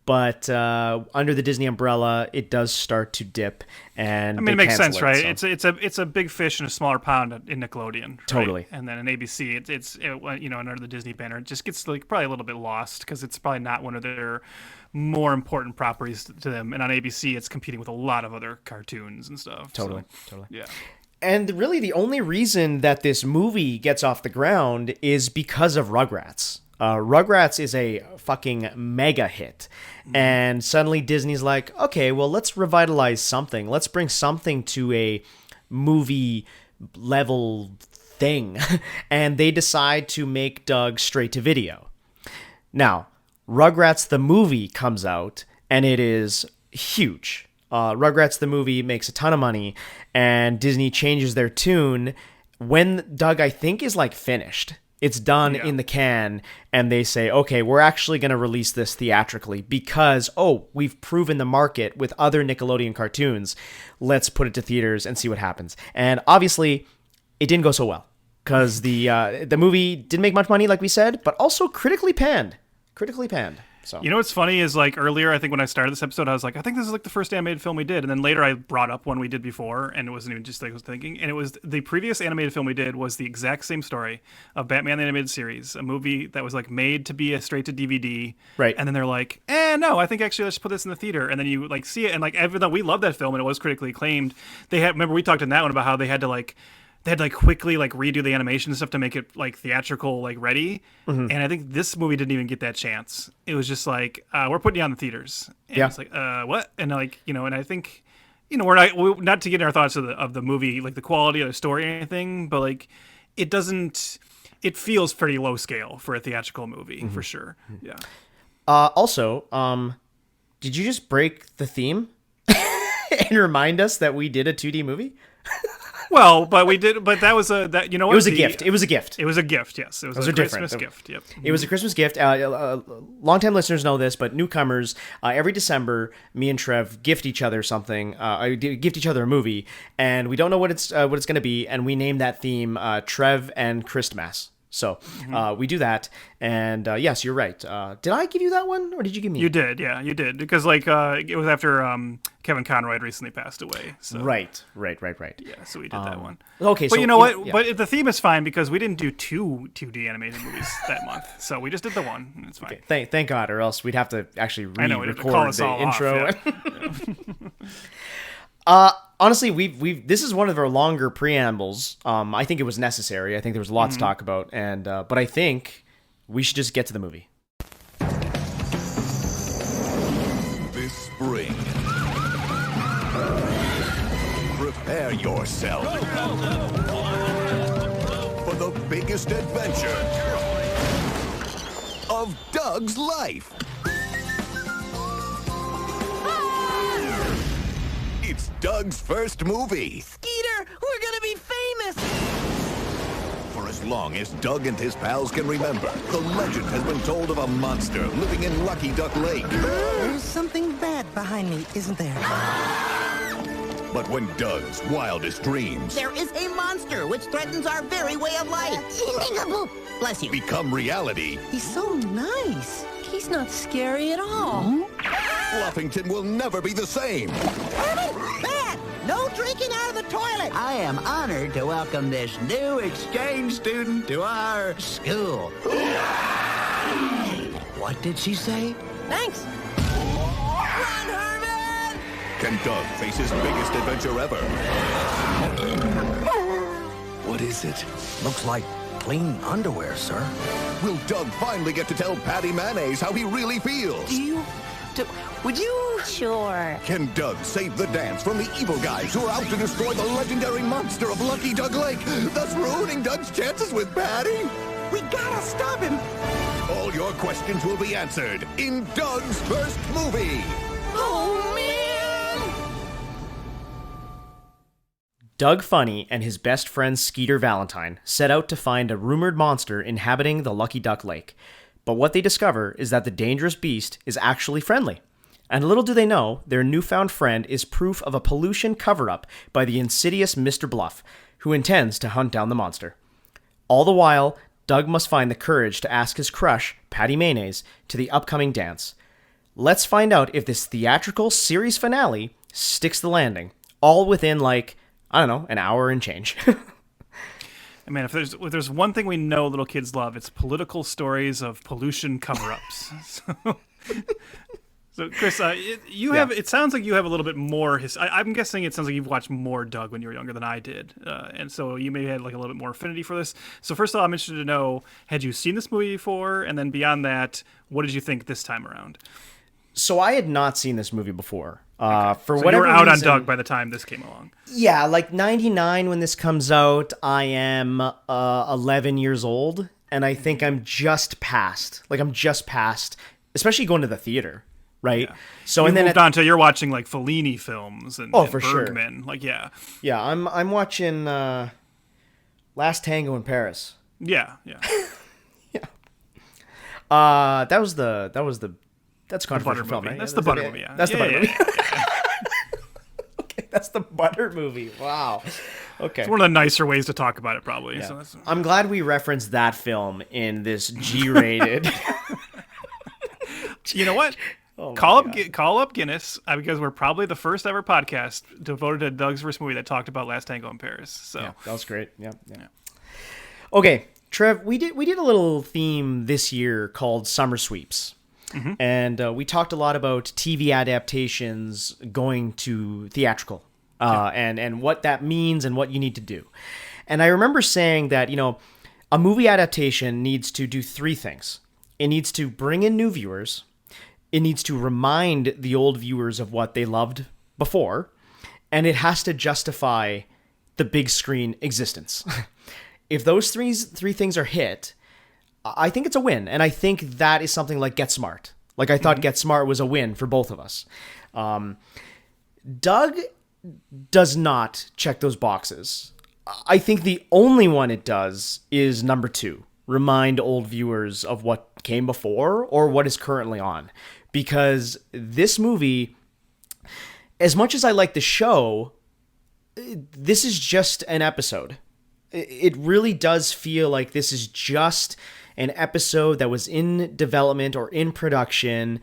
Speaker 2: But under the Disney umbrella, it does start to dip, and
Speaker 1: I mean, it makes sense, right? So. It's a big fish in a smaller pond in Nickelodeon,
Speaker 2: totally.
Speaker 1: Right? And then in ABC, it's you know, under the Disney banner, it just gets like probably a little bit lost because it's probably not one of their more important properties to them. And on ABC, it's competing with a lot of other cartoons and stuff.
Speaker 2: Totally.
Speaker 1: Yeah.
Speaker 2: And really, the only reason that this movie gets off the ground is because of Rugrats. Rugrats is a fucking mega hit. And suddenly Disney's like, okay, well, let's revitalize something. Let's bring something to a movie level thing. And they decide to make Doug straight to video. Now, Rugrats the movie comes out, and it is huge. Rugrats the movie makes a ton of money, and Disney changes their tune when Doug, I think, is like finished. It's done in the can, and they say, okay, we're actually going to release this theatrically because, we've proven the market with other Nickelodeon cartoons. Let's put it to theaters and see what happens. And obviously, it didn't go so well because the movie didn't make much money, like we said, but also critically panned. So.
Speaker 1: You know what's funny is like earlier, I think when I started this episode, I was like, I think this is like the first animated film we did. And then later I brought up one we did before, and it wasn't even just like I was thinking. And it was the previous animated film we did was the exact same story of Batman the Animated Series, a movie that was like made to be a straight to DVD.
Speaker 2: Right.
Speaker 1: And then they're like, no, I think actually let's put this in the theater. And then you like see it, and like even though we loved that film and it was critically acclaimed, remember we talked in that one about how they had to quickly like redo the animation and stuff to make it like theatrical, like ready. Mm-hmm. And I think this movie didn't even get that chance. It was just like, we're putting you on the theaters. And it's like, what? And like, and I think, we're not to get our thoughts of the movie, like the quality of the story or anything, but like it feels pretty low scale for a theatrical movie for sure. Yeah.
Speaker 2: Also, did you just break the theme and remind us that we did a 2D movie?
Speaker 1: Well, but we did. But that was that. You know what?
Speaker 2: It was a gift. It was a gift.
Speaker 1: It was a gift. Yes, it was
Speaker 2: Those
Speaker 1: a
Speaker 2: are
Speaker 1: Christmas
Speaker 2: different.
Speaker 1: gift. Yep.
Speaker 2: It was a Christmas gift. Longtime listeners know this, but newcomers, every December, me and Trev gift each other something. Gift each other a movie, and we don't know what it's going to be, and we name that theme Trev and Christmas. So we do that, and yes, you're right. Did I give you that one, or did you give me?
Speaker 1: You did, yeah, you did, because like it was after Kevin Conroy had recently passed away. So.
Speaker 2: Right.
Speaker 1: Yeah, so we did that one.
Speaker 2: Okay,
Speaker 1: but
Speaker 2: so
Speaker 1: you know what?
Speaker 2: Yeah.
Speaker 1: But the theme is fine because we didn't do 2D animated movies that month, so we just did the one. And it's fine.
Speaker 2: Okay, thank God, or else we'd have to actually
Speaker 1: re-record
Speaker 2: the intro.
Speaker 1: Off,
Speaker 2: Honestly, we've this is one of our longer preambles. I think it was necessary. I think there was a lot to talk about, and but I think we should just get to the movie.
Speaker 5: This spring, prepare yourself for the biggest adventure of Doug's life. It's Doug's first movie.
Speaker 6: Skeeter, we're gonna be famous!
Speaker 5: For as long as Doug and his pals can remember, the legend has been told of a monster living in Lucky Duck Lake.
Speaker 6: There's something bad behind me, isn't there?
Speaker 5: But when Doug's wildest dreams
Speaker 6: There is a monster which threatens our very way of life. Bless you.
Speaker 5: become reality,
Speaker 6: He's so nice. He's not scary at all.
Speaker 5: Fluffington will never be the same.
Speaker 6: Bad! No drinking out of the toilet! I am honored to welcome this new exchange student to our school. What did she say? Thanks. Run, Herman!
Speaker 5: Can Doug face his biggest adventure ever? What is it?
Speaker 7: Looks like clean underwear, sir.
Speaker 5: Will Doug finally get to tell Patty Mayonnaise how he really feels?
Speaker 6: Would you?
Speaker 3: Sure.
Speaker 5: Can Doug save the dance from the evil guys who are out to destroy the legendary monster of Lucky Duck Lake, thus ruining Doug's chances with Patty?
Speaker 6: We gotta stop him!
Speaker 5: All your questions will be answered in Doug's first movie.
Speaker 6: Oh, man!
Speaker 2: Doug Funny and his best friend Skeeter Valentine set out to find a rumored monster inhabiting the Lucky Duck Lake. But what they discover is that the dangerous beast is actually friendly. And little do they know, their newfound friend is proof of a pollution cover-up by the insidious Mr. Bluff, who intends to hunt down the monster. All the while, Doug must find the courage to ask his crush, Patty Mayonnaise, to the upcoming dance. Let's find out if this theatrical series finale sticks the landing, all within, an hour and change.
Speaker 1: Man, if there's one thing we know little kids love, it's political stories of pollution cover-ups. So Chris, it sounds like you have a little bit more. I'm guessing it sounds like you've watched more Doug when you were younger than I did, and so you maybe had like a little bit more affinity for this. So first of all, I'm interested to know: had you seen this movie before? And then beyond that, what did you think this time around?
Speaker 2: So I had not seen this movie before. For
Speaker 1: so
Speaker 2: whatever
Speaker 1: you were out
Speaker 2: reason,
Speaker 1: on Doug by the time this came along.
Speaker 2: Yeah, like 99 when this comes out, I am 11 years old, and I think I'm just past, especially going to the theater right?
Speaker 1: Yeah.
Speaker 2: So
Speaker 1: You
Speaker 2: and then
Speaker 1: moved on to you're watching like Fellini films and
Speaker 2: for sure.
Speaker 1: Bergman. Like yeah.
Speaker 2: I'm watching Last Tango in Paris.
Speaker 1: Yeah.
Speaker 2: That's a controversial film, right?
Speaker 1: That's the Butter movie. Yeah.
Speaker 2: That's the Butter movie.
Speaker 1: Yeah.
Speaker 2: Okay, that's the Butter movie. Wow. Okay.
Speaker 1: It's one of the nicer ways to talk about it, probably.
Speaker 2: Yeah.
Speaker 1: So that's...
Speaker 2: I'm glad we referenced that film in this G-rated.
Speaker 1: You know what? Call up Guinness because we're probably the first ever podcast devoted to Doug's first movie that talked about Last Tango in Paris. So
Speaker 2: yeah, that was great. Yeah. Okay, Trev, we did a little theme this year called Summer Sweeps. Mm-hmm. And we talked a lot about TV adaptations going to theatrical and what that means and what you need to do. And I remember saying that, a movie adaptation needs to do three things. It needs to bring in new viewers. It needs to remind the old viewers of what they loved before. And it has to justify the big screen existence. If those three things are hit, I think it's a win. And I think that is something like Get Smart. Like I thought Get Smart was a win for both of us. Doug does not check those boxes. I think the only one it does is number 2. Remind old viewers of what came before or what is currently on. Because this movie, as much as I like the show, this is just an episode. It really does feel like this is just an episode that was in development or in production,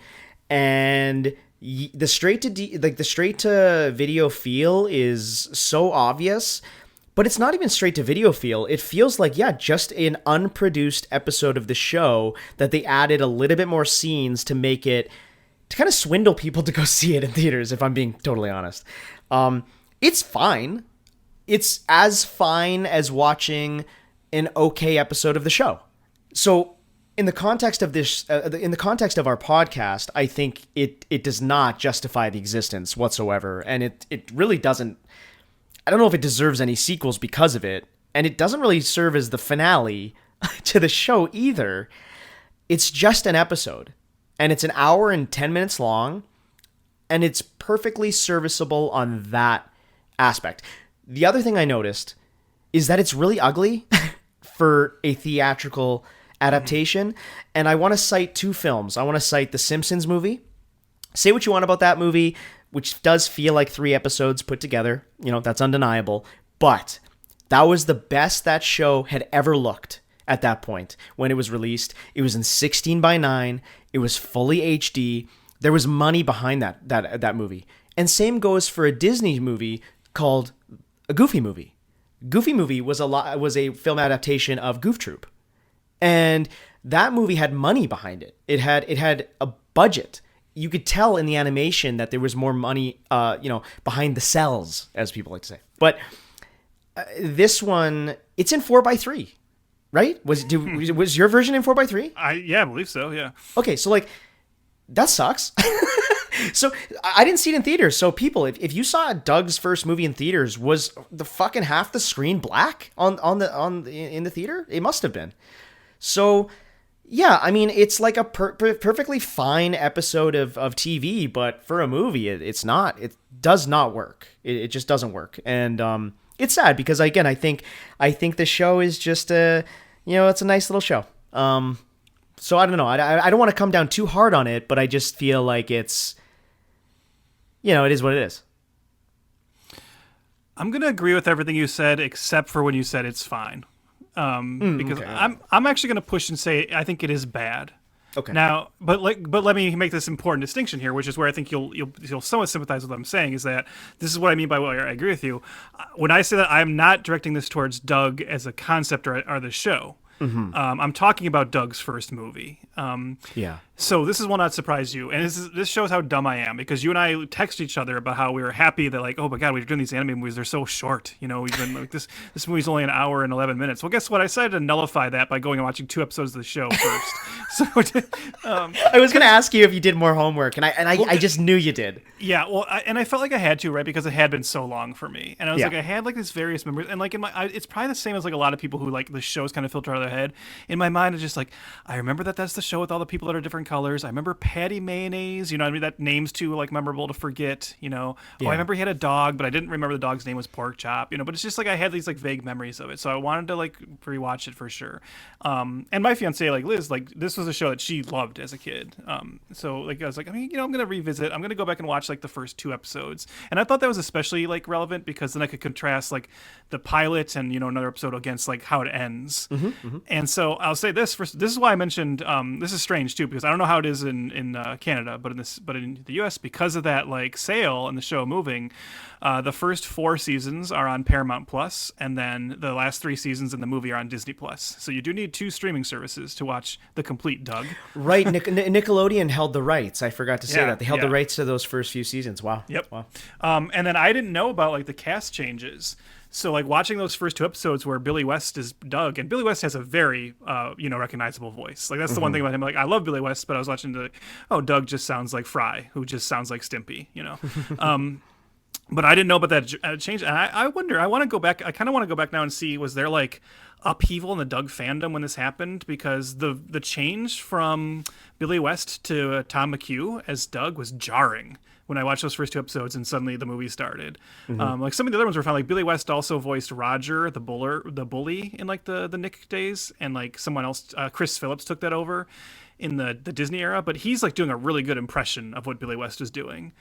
Speaker 2: and the straight to video feel is so obvious, but it's not even straight to video feel. It feels like just an unproduced episode of the show that they added a little bit more scenes to make it to kind of swindle people to go see it in theaters. If I'm being totally honest, it's fine. It's as fine as watching an okay episode of the show. So in the context of this, in the context of our podcast, I think it does not justify the existence whatsoever. And it really doesn't, I don't know if it deserves any sequels because of it. And it doesn't really serve as the finale to the show either. It's just an episode. And it's an hour and 10 minutes long. And it's perfectly serviceable on that aspect. The other thing I noticed is that it's really ugly for a theatrical adaptation. And I want to cite 2 films. I want to cite the Simpsons movie. Say what you want about that movie, which does feel like 3 episodes put together. That's undeniable. But that was the best that show had ever looked at that point when it was released. It was in 16:9. It was fully HD. There was money behind that movie. And same goes for a Disney movie called a Goofy Movie. Goofy Movie was a film adaptation of Goof Troop. And that movie had money behind it. It had a budget. You could tell in the animation that there was more money, behind the cells, as people like to say. But this one, it's in 4:3, right? Was your version in 4:3?
Speaker 1: I believe so. Yeah.
Speaker 2: Okay, so that sucks. So I didn't see it in theaters. So people, if you saw Doug's first movie in theaters, was the fucking half the screen black in the theater? It must have been. So yeah, I mean, it's like a perfectly fine episode of TV, but for a movie, it's not. It does not work. It just doesn't work, and it's sad because again, I think the show is just it's a nice little show. So I don't know. I don't want to come down too hard on it, but I just feel like it's. It is what it is.
Speaker 1: I'm going to agree with everything you said, except for when you said it's fine. Because okay. I'm actually going to push and say I think it is bad.
Speaker 2: Okay.
Speaker 1: Now, but let me make this important distinction here, which is where I think you'll somewhat sympathize with what I'm saying, is that this is what I mean by what I agree with you. When I say that I'm not directing this towards Doug as a concept or the show. Mm-hmm. I'm talking about Doug's first movie.
Speaker 2: Yeah.
Speaker 1: So this will not surprise you, and this shows how dumb I am, because you and I text each other about how we were happy that oh my god, we're doing these anime movies, they're so short. We've been this movie's only an hour and 11 minutes. Well, guess what? I decided to nullify that by going and watching 2 episodes of the show first. So
Speaker 2: I was going to ask you if you did more homework, and I just knew you did.
Speaker 1: Yeah. Well, I felt like I had to, right, because it had been so long for me, and I was I had these various members, and in my it's probably the same as a lot of people who the shows kind of filter out of their ahead. In my mind, it's just like, I remember that's the show with all the people that are different colors. I remember Patty Mayonnaise, you know what I mean? That name's too like memorable to forget, you know. Oh, I remember he had a dog, but I didn't remember the dog's name was Pork Chop, you know, but it's just like I had these like vague memories of it. So I wanted to like rewatch it for sure. And my fiance, like Liz, like this was a show that she loved as a kid. So like I was like, I mean, you know, I'm going to revisit. I'm going to go back and watch like the first 2 episodes. And I thought that was especially like relevant because then I could contrast like the pilot and, you know, another episode against like how it ends. And so I'll say this first. This is why I mentioned this is strange too, because I don't know how it is in Canada, but in the US, because of that like sale and the show moving, the first 4 seasons are on Paramount Plus, and then the last 3 seasons in the movie are on Disney Plus. So you do need 2 streaming services to watch the complete Doug.
Speaker 2: Right. Nickelodeon held the rights. I forgot to say that. They held the rights to those first few seasons. Wow.
Speaker 1: Yep.
Speaker 2: Wow.
Speaker 1: And then I didn't know about like the cast changes. So like watching those first 2 episodes where Billy West is Doug, and Billy West has a very recognizable voice. Like that's the one thing about him. Like I love Billy West, but I was watching Doug just sounds like Fry, who just sounds like Stimpy, you know. But I didn't know about that change. And I wonder, I want to go back. I kind of want to go back now and see, was there like upheaval in the Doug fandom when this happened? Because the change from Billy West to Tom McHugh as Doug was jarring when I watched those first 2 episodes and suddenly the movie started. Like some of the other ones were fine. Like Billy West also voiced Roger, the bully in like the Nick days. And like someone else, Chris Phillips took that over in the Disney era. But he's like doing a really good impression of what Billy West is doing.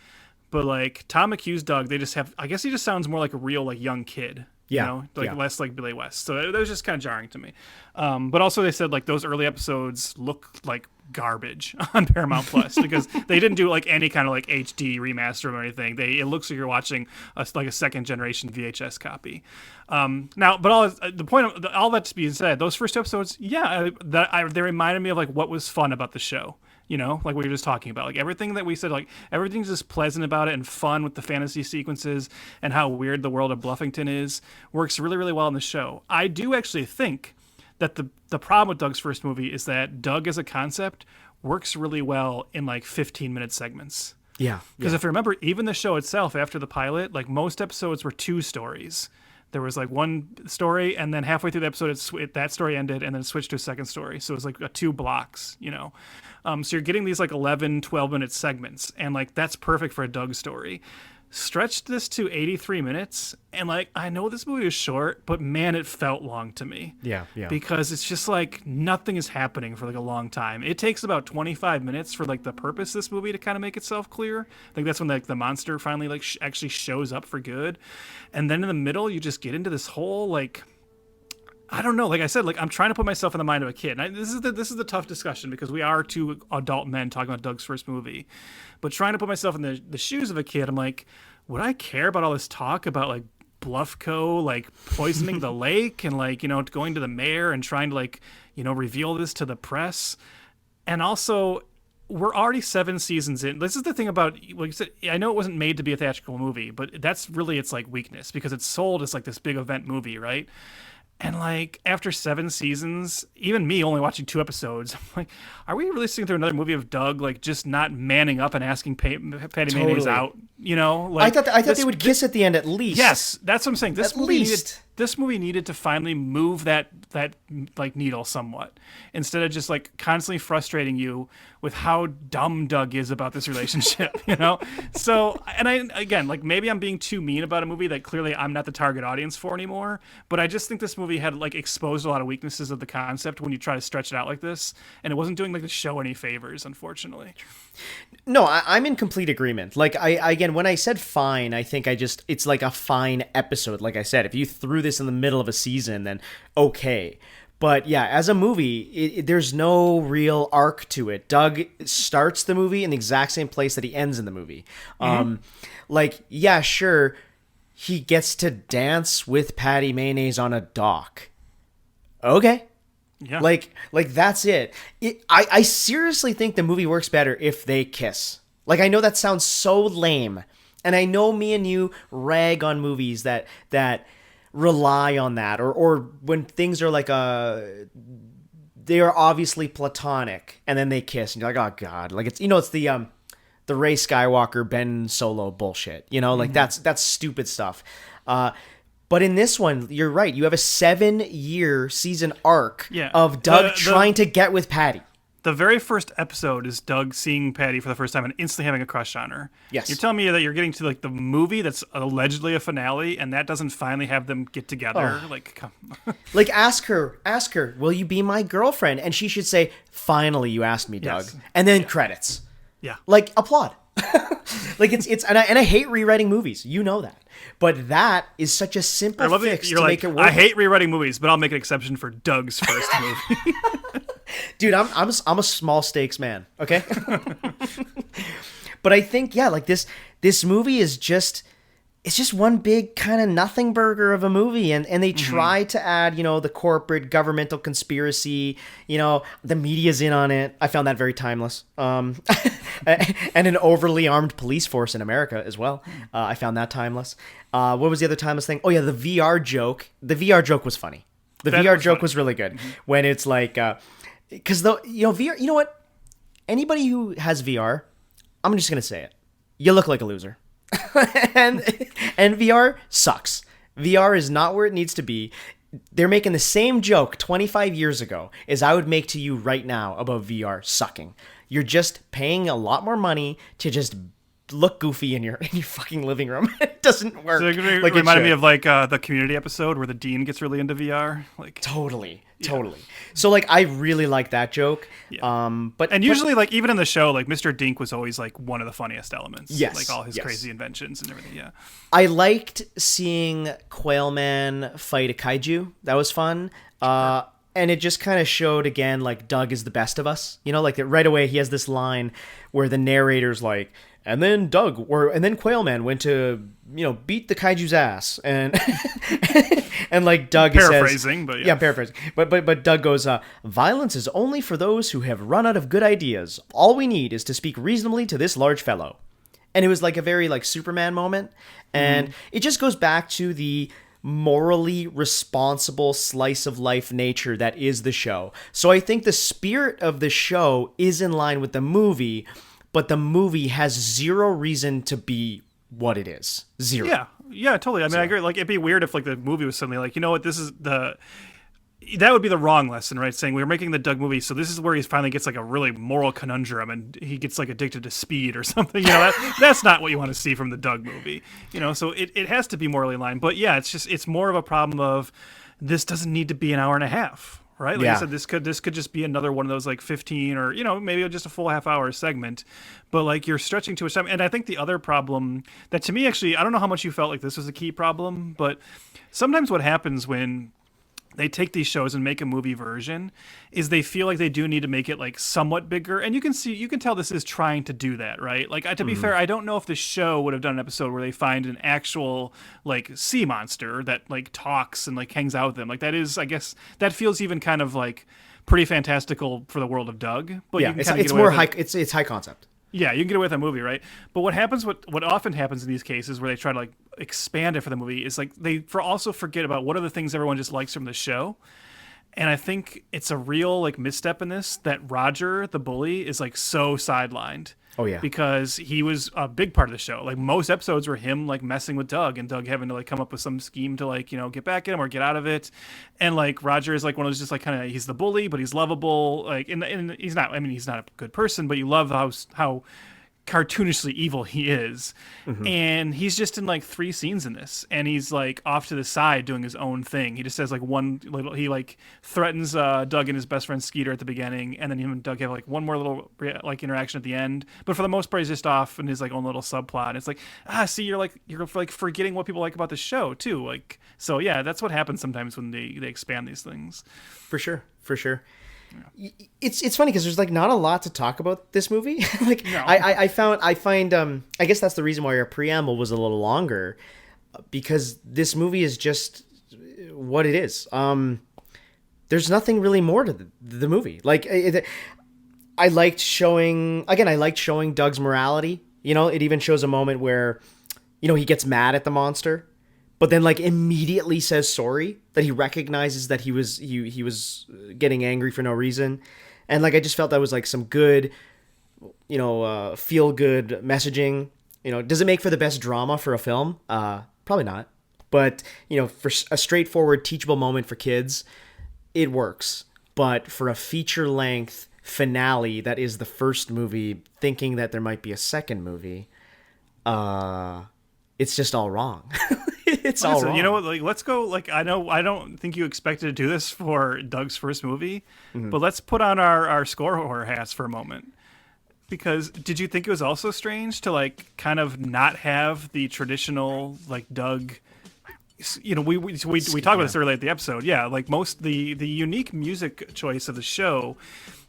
Speaker 1: But like Tom McHugh's Doug, they just have, I guess he just sounds more like a real like young kid. You know, like less like Billy West. So it was just kind of jarring to me. But also they said like those early episodes look like garbage on Paramount Plus because they didn't do like any kind of like HD remaster or anything. It looks like you're watching a 2nd generation VHS copy. Now, but all that being said, those first 2 episodes, they reminded me of like what was fun about the show. You know, like we were just talking about, like everything that we said, like everything's just pleasant about it and fun with the fantasy sequences and how weird the world of Bluffington is works really, really well in the show. I do actually think that the problem with Doug's first movie is that Doug as a concept works really well in like 15-minute segments. Yeah. Because if you remember, even the show itself after the pilot, like most episodes were 2 stories. There was like one story, and then halfway through the episode, that story ended, and then it switched to a second story. So it was like 2 blocks, you know. So you're getting these like 11, 12-minute segments, and like that's perfect for a Doug story. Stretched this to 83 minutes, and like I know this movie is short, but man, it felt long to me. Yeah. Because it's just like nothing is happening for like a long time. It takes about 25 minutes for like the purpose of this movie to kind of make itself clear. I think that's when like the monster finally like actually shows up for good, and then in the middle you just get into this whole like, I don't know. Like I said, like I'm trying to put myself in the mind of a kid. And this is the tough discussion because we are 2 adult men talking about Doug's first movie. But trying to put myself in the shoes of a kid, I'm like, would I care about all this talk about like Bluffco like poisoning the lake and like, you know, going to the mayor and trying to like, you know, reveal this to the press? And also, we're already 7 seasons in. This is the thing about, like you said, I know it wasn't made to be a theatrical movie, but that's really its like weakness because it's sold as like this big event movie, right? And like after 7 seasons, even me only watching 2 episodes, I'm like, are we really sitting through another movie of Doug like just not manning up and asking Patty Mayonnaise out? You know, like
Speaker 2: I thought they would kiss at the end at least.
Speaker 1: Yes, that's what I'm saying. This movie needed to finally move that like needle somewhat instead of just like constantly frustrating you with how dumb Doug is about this relationship, you know? So, and again, like maybe I'm being too mean about a movie that clearly I'm not the target audience for anymore, but I just think this movie had like exposed a lot of weaknesses of the concept when you try to stretch it out like this, and it wasn't doing like the show any favors, unfortunately.
Speaker 2: No, I'm in complete agreement. Like again, when I said fine, I think it's like a fine episode. Like I said, if you threw this in the middle of a season, then okay. But yeah, as a movie, there's no real arc to it. Doug starts the movie in the exact same place that he ends in the movie. Like, yeah, sure, he gets to dance with Patty Mayonnaise on a dock. Okay. Yeah. Like that's it. I seriously think the movie works better if they kiss. Like, I know that sounds so lame. And I know me and you rag on movies that rely on that, or when things are like they are obviously platonic and then they kiss and you're like, oh god, like it's, you know, it's the Rey Skywalker Ben Solo bullshit, you know, like that's stupid stuff. But in this one, you're right. You have a 7-year season arc
Speaker 1: Yeah.
Speaker 2: of Doug trying to get with Patty.
Speaker 1: The very first episode is Doug seeing Patty for the first time and instantly having a crush on her.
Speaker 2: Yes.
Speaker 1: You're telling me that you're getting to like the movie that's allegedly a finale, and that doesn't finally have them get together? Like, come.
Speaker 2: Like, ask her, will you be my girlfriend? And she should say, finally, you asked me, Doug.
Speaker 1: Yes.
Speaker 2: And then credits.
Speaker 1: Yeah.
Speaker 2: Like, applaud. Like, it's and I hate rewriting movies. You know that. But that is such a simple fix to make it work.
Speaker 1: I hate rewriting movies, but I'll make an exception for Doug's first movie.
Speaker 2: Dude, I'm a small stakes man, okay? But I think, yeah, like this movie is just, it's just one big kind of nothing burger of a movie, and they try to add, the corporate governmental conspiracy, the media's in on it. I found that very timeless. And an overly armed police force in America as well. I found that timeless. What was the other timeless thing? Oh yeah, the VR joke. The VR joke was funny. The VR joke was really good. When it's like, because VR, you know what? Anybody who has VR, I'm just gonna say it. You look like a loser. and VR sucks. VR is not where it needs to be. They're making the same joke 25 years ago as I would make to you right now about VR sucking. You're just paying a lot more money to just look goofy in your fucking living room. It doesn't work.
Speaker 1: So it reminded me of like the Community episode where the dean gets really into VR. Like
Speaker 2: totally. So like I really like that joke.
Speaker 1: Yeah. But usually like even in the show, like Mr. Dink was always like one of the funniest elements.
Speaker 2: Yes.
Speaker 1: Like all his crazy inventions and everything. Yeah.
Speaker 2: I liked seeing Quail Man fight a kaiju. That was fun. And it just kind of showed again like Doug is the best of us. Like right away he has this line where the narrator's like, and then Quail Man went to, beat the kaiju's ass. And and like Doug
Speaker 1: paraphrasing,
Speaker 2: says, but paraphrasing. But Doug goes, violence is only for those who have run out of good ideas. All we need is to speak reasonably to this large fellow. And it was like a very like Superman moment. And it just goes back to the morally responsible slice of life nature that is the show. So I think the spirit of the show is in line with the movie, but the movie has zero reason to be what it is. Zero.
Speaker 1: Yeah, totally. I mean, I agree. Like, it'd be weird if like the movie was suddenly like, you know what, that would be the wrong lesson, right? Saying we're making the Doug movie, so this is where he finally gets like a really moral conundrum, and he gets like addicted to speed or something. That's not what you want to see from the Doug movie. So it has to be morally in line. But yeah, it's more of a problem of this doesn't need to be an hour and a half. Right, like I said, this could just be another one of those like 15 or maybe just a full half-hour segment, but like you're stretching too much time. And I think the other problem that to me actually, I don't know how much you felt like this was a key problem, but sometimes what happens when they take these shows and make a movie version is they feel like they do need to make it like somewhat bigger, and you can tell this is trying to do that, right? Like to be fair, I don't know if the show would have done an episode where they find an actual like sea monster that like talks and like hangs out with them. Like that is, I guess that feels even kind of like pretty fantastical for the world of Doug. But
Speaker 2: yeah, it's more high. It's high concept.
Speaker 1: Yeah, you can get away with a movie, right? But what often happens in these cases where they try to like expand it for the movie is like they also forget about what are the things everyone just likes from the show. And I think it's a real like misstep in this that Roger the bully is like so sidelined.
Speaker 2: Oh yeah.
Speaker 1: Because he was a big part of the show. Like most episodes were him like messing with Doug and Doug having to like come up with some scheme to like, get back at him or get out of it. And like Roger is like one of those just like kind of, he's the bully, but he's lovable. Like and he's not a good person, but you love how cartoonishly evil he is. And he's just in like 3 scenes in this, and he's like off to the side doing his own thing. He just says like he like threatens Doug and his best friend Skeeter at the beginning, and then him and Doug have like one more little like interaction at the end, but for the most part he's just off in his like own little subplot. And it's like, see, you're like forgetting what people like about the show too. Like, so yeah, that's what happens sometimes when they expand these things.
Speaker 2: For sure. Yeah. It's funny because there's like not a lot to talk about this movie. Like no. I find I guess that's the reason why our preamble was a little longer, because this movie is just what it is. There's nothing really more to the movie. Like I liked showing Doug's morality. It even shows a moment where he gets mad at the monster, but then like immediately says sorry, that he recognizes that he was getting angry for no reason. And like I just felt that was like some good, feel good messaging. Does it make for the best drama for a film? Probably not. But, for a straightforward, teachable moment for kids, it works. But for a feature-length finale that is the first movie, thinking that there might be a second movie, it's just all wrong. It's all wrong.
Speaker 1: You know what? Like, let's go. Like, I don't think you expected to do this for Doug's first movie, but let's put on our score horror hats for a moment. Because did you think it was also strange to like kind of not have the traditional like Doug? We talked about this earlier at the episode. Yeah, like the unique music choice of the show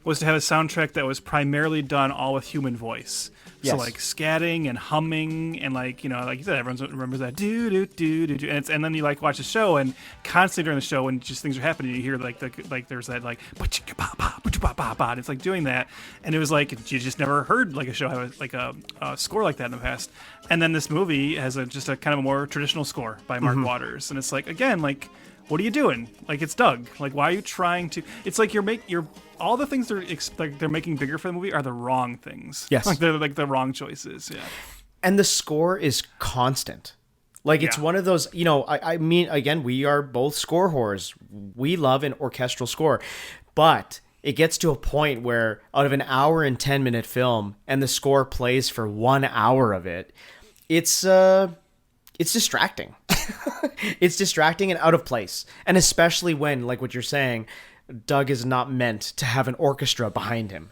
Speaker 1: was to have a soundtrack that was primarily done all with human voice.
Speaker 2: Yes.
Speaker 1: So like scatting and humming and like you said, everyone remembers that do do do do do, and then you like watch the show and constantly during the show when just things are happening, you hear like there's that like and it's like doing that, and it was like you just never heard like a show have like a score like that in the past, and then this movie has just a kind of a more traditional score by Mark Waters, and it's like again like. What are you doing? Like it's Doug. Like why are you trying to? It's like you're all the things they're making bigger for the movie are the wrong things.
Speaker 2: Yes,
Speaker 1: like they're like the wrong choices. Yeah,
Speaker 2: and the score is constant. Like it's one of those. I mean, again, we are both score whores. We love an orchestral score, but it gets to a point where out of an hour and 10-minute film, and the score plays for 1 hour of it, it's distracting. It's distracting and out of place. And especially when, like what you're saying, Doug is not meant to have an orchestra behind him.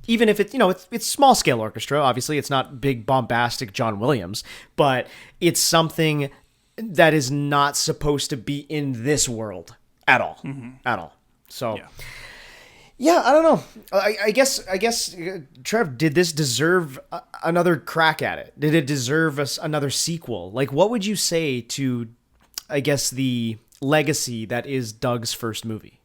Speaker 2: Even if it's small scale orchestra, obviously it's not big bombastic John Williams, but it's something that is not supposed to be in this world at all. At all. So yeah, I don't know. I guess, Trev, did this deserve another crack at it? Did it deserve another sequel? Like, what would you say to, I guess, the legacy that is Doug's first movie?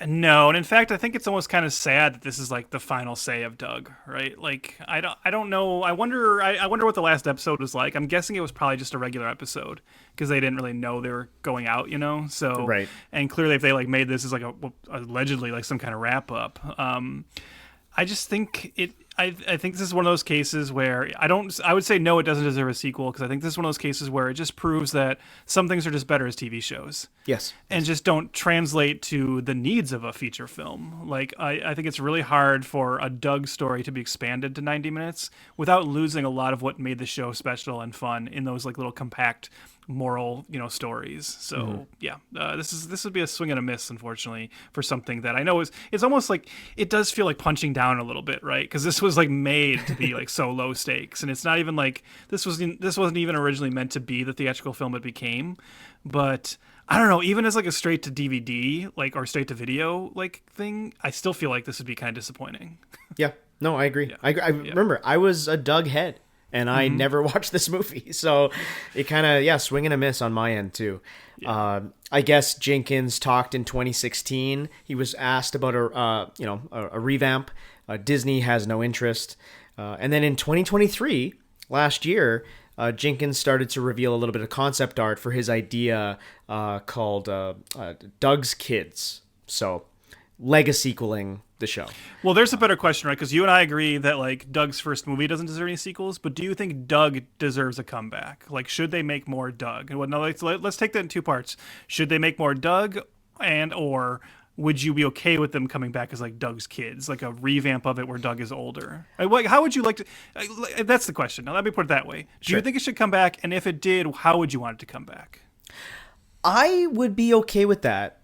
Speaker 1: No, and in fact, I think it's almost kind of sad that this is like the final say of Doug, right? Like, I don't know. I wonder what the last episode was like. I'm guessing it was probably just a regular episode because they didn't really know they were going out, So
Speaker 2: right. And
Speaker 1: clearly, if they like made this as like allegedly like some kind of wrap up, I just think it. I think this is one of those cases where I would say no, it doesn't deserve a sequel because I think this is one of those cases where it just proves that some things are just better as TV shows.
Speaker 2: Yes.
Speaker 1: And just don't translate to the needs of a feature film. Like, I think it's really hard for a Doug story to be expanded to 90 minutes without losing a lot of what made the show special and fun in those like little compact moral stories. So this would be a swing and a miss, unfortunately, for something that I know it's almost like it does feel like punching down a little bit, right? Because this was like made to be like so low stakes, and it's not even like this wasn't even originally meant to be the theatrical film it became. But I don't know, even as like a straight to DVD like or straight to video like thing, I still feel like this would be kind of disappointing.
Speaker 2: Yeah, no, I agree. I remember I was a Doug head. And I never watched this movie, so it kind of swing and a miss on my end too. Yeah. I guess Jenkins talked in 2016. He was asked about a revamp. Disney has no interest, and then in 2023, last year, Jenkins started to reveal a little bit of concept art for his idea called Doug's Kids. So, legacy-queling the show.
Speaker 1: Well, there's a better question, right? Because you and I agree that like Doug's first movie doesn't deserve any sequels, but do you think Doug deserves a comeback? Like, should they make more Doug? And let's take that in two parts. Should they make more Doug, or would you be okay with them coming back as like Doug's Kids, like a revamp of it where Doug is older? Like, how would you like to? That's the question. Now, let me put it that way. Do you think it should come back? And if it did, how would you want it to come back?
Speaker 2: I would be okay with that.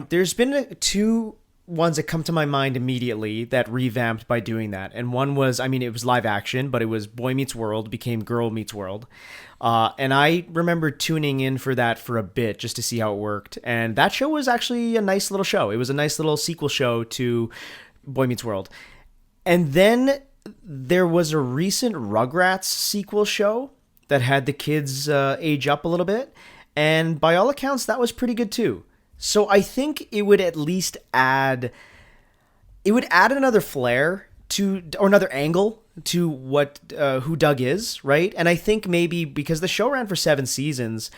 Speaker 2: There's been two ones that come to my mind immediately that revamped by doing that. And one was, it was live action, but it was Boy Meets World became Girl Meets World. And I remember tuning in for that for a bit just to see how it worked. And that show was actually a nice little show. It was a nice little sequel show to Boy Meets World. And then there was a recent Rugrats sequel show that had the kids age up a little bit. And by all accounts, that was pretty good too. So I think it would at least add another flair to, or another angle to what who Doug is, right? And I think maybe because the show ran for 7 seasons,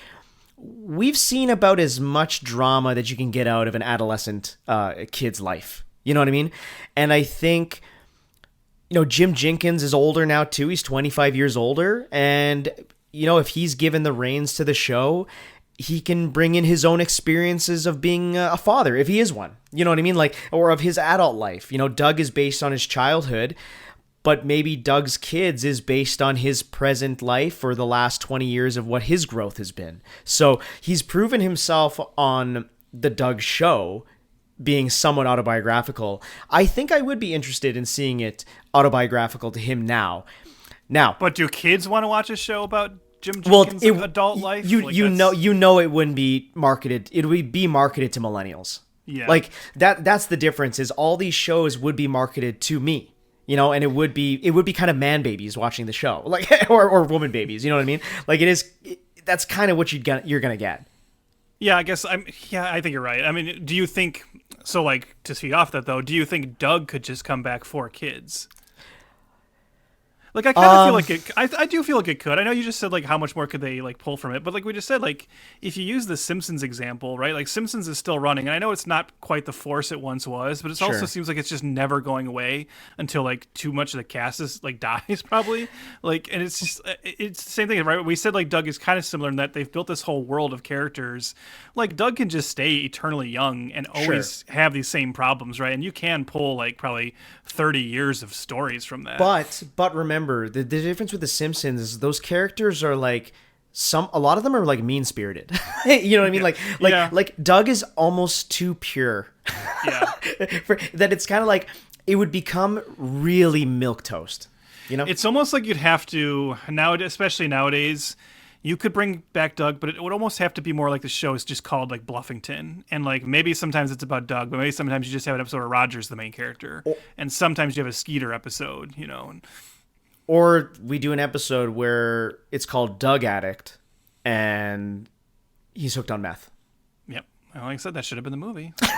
Speaker 2: we've seen about as much drama that you can get out of an adolescent kid's life. You know what I mean? And I think, Jim Jenkins is older now too. He's 25 years older, and if he's given the reins to the show, he can bring in his own experiences of being a father, if he is one. You know what I mean? Like, or of his adult life. Doug is based on his childhood, but maybe Doug's kids is based on his present life for the last 20 years of what his growth has been. So he's proven himself on the Doug show being somewhat autobiographical. I think I would be interested in seeing it autobiographical to him now.
Speaker 1: But do kids want to watch a show about Jim Jenkins' adult life?
Speaker 2: You know it wouldn't be marketed. It would be marketed to millennials.
Speaker 1: Yeah.
Speaker 2: Like that's the difference, is all these shows would be marketed to me. And it would be kind of man babies watching the show, like or woman babies. You know what I mean? Like that's kind of what you're gonna get.
Speaker 1: Yeah, I guess I think you're right. I mean, do you think so? Like, to feed off that though, do you think Doug could just come back for kids? Like, I kind of feel like it. I do feel like it could. I know you just said like how much more could they like pull from it, but like we just said, like if you use the Simpsons example, right? Like Simpsons is still running, and I know it's not quite the force it once was, but it also seems like it's just never going away until like too much of the cast is like dies probably. Like, and it's just it's the same thing, right? We said like Doug is kind of similar in that they've built this whole world of characters. Like Doug can just stay eternally young and always have these same problems, right? And you can pull like probably 30 years of stories from that.
Speaker 2: But remember, the difference with the Simpsons is those characters are like a lot of them are like mean-spirited. You know what I mean? Like Doug is almost too pure. Yeah. That it's kind of like it would become really milquetoast. It's
Speaker 1: almost like you'd have to especially nowadays. You could bring back Doug, but it would almost have to be more like the show is just called like Bluffington. And like maybe sometimes it's about Doug, but maybe sometimes you just have an episode where Roger's the main character. And sometimes you have a Skeeter episode,
Speaker 2: Or we do an episode where it's called Doug Addict and he's hooked on meth.
Speaker 1: Yep. Well, like I said, that should have been the movie.
Speaker 2: So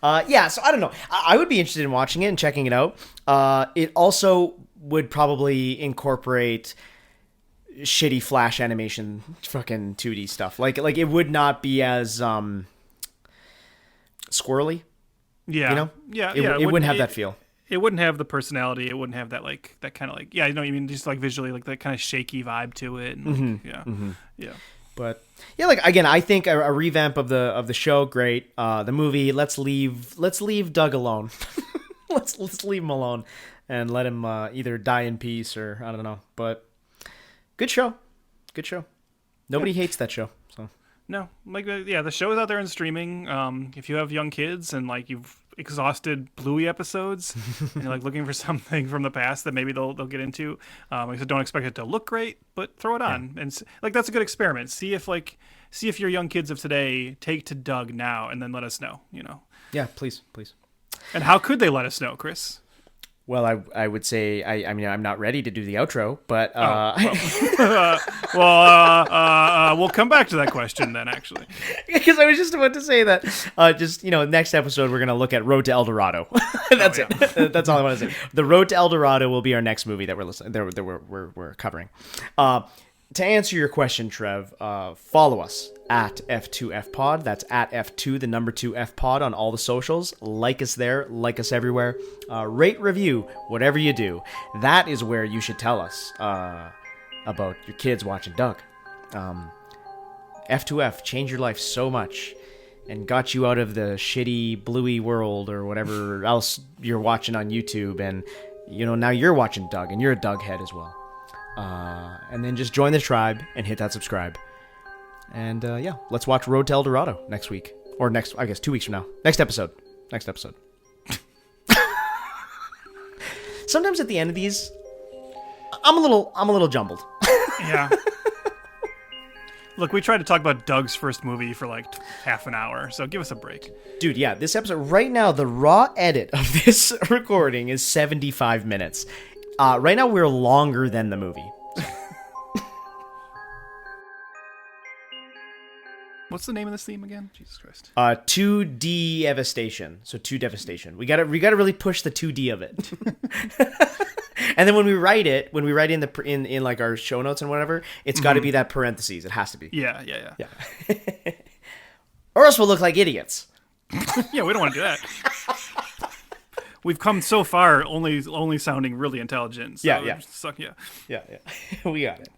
Speaker 2: I don't know. I would be interested in watching it and checking it out. It also would probably incorporate shitty Flash animation, fucking 2D stuff. Like it would not be as squirrely.
Speaker 1: Yeah.
Speaker 2: It wouldn't have that feel.
Speaker 1: It wouldn't have the personality. It wouldn't have that like that kind of like you know what I mean, just like visually like that kind of shaky vibe to it. And, yeah.
Speaker 2: But yeah, like again, I think a revamp of the show, great. The movie, let's leave Doug alone. let's leave him alone and let him either die in peace or I don't know. But good show. Nobody hates that show. So
Speaker 1: no, like the show is out there in streaming. If you have young kids and like you've exhausted Bluey episodes and you're like looking for something from the past that maybe they'll get into, like I said, don't expect it to look great, but throw it on and like that's a good experiment. See if your young kids of today take to Doug now, and then let us know.
Speaker 2: Yeah, please.
Speaker 1: And how could they let us know, Chris?
Speaker 2: Well, I would say I mean I'm not ready to do the outro, but
Speaker 1: we'll come back to that question then, actually,
Speaker 2: because I was just about to say that next episode we're gonna look at Road to El Dorado. That's it. That's all I want to say. The Road to El Dorado will be our next movie that we're covering. To answer your question, Trev, follow us at F2FPod. That's at F2, the number 2 FPod on all the socials. Like us there, like us everywhere. Rate, review, whatever you do. That is where you should tell us about your kids watching Doug. F2F changed your life so much and got you out of the shitty Bluey world or whatever else you're watching on YouTube. And, now you're watching Doug and you're a Doug head as well. And then just join the tribe and hit that subscribe. And let's watch Road to El Dorado next week. Or 2 weeks from now. Next episode. Sometimes at the end of these, I'm a little jumbled.
Speaker 1: Yeah. Look, we tried to talk about Doug's first movie for like half an hour, so give us a break.
Speaker 2: Dude, yeah, this episode, right now, the raw edit of this recording is 75 minutes. Right now, we're longer than the movie.
Speaker 1: What's the name of this theme again? Jesus Christ.
Speaker 2: 2D evastation. So 2 devastation. We gotta really push the 2D of it. And then when we write in in like our show notes and whatever, it's got to be that parentheses. It has to be.
Speaker 1: Yeah.
Speaker 2: Or else we'll look like idiots.
Speaker 1: Yeah, we don't want to do that. we've come so far only sounding really intelligent. So
Speaker 2: Yeah.
Speaker 1: yeah.
Speaker 2: Yeah. We got it.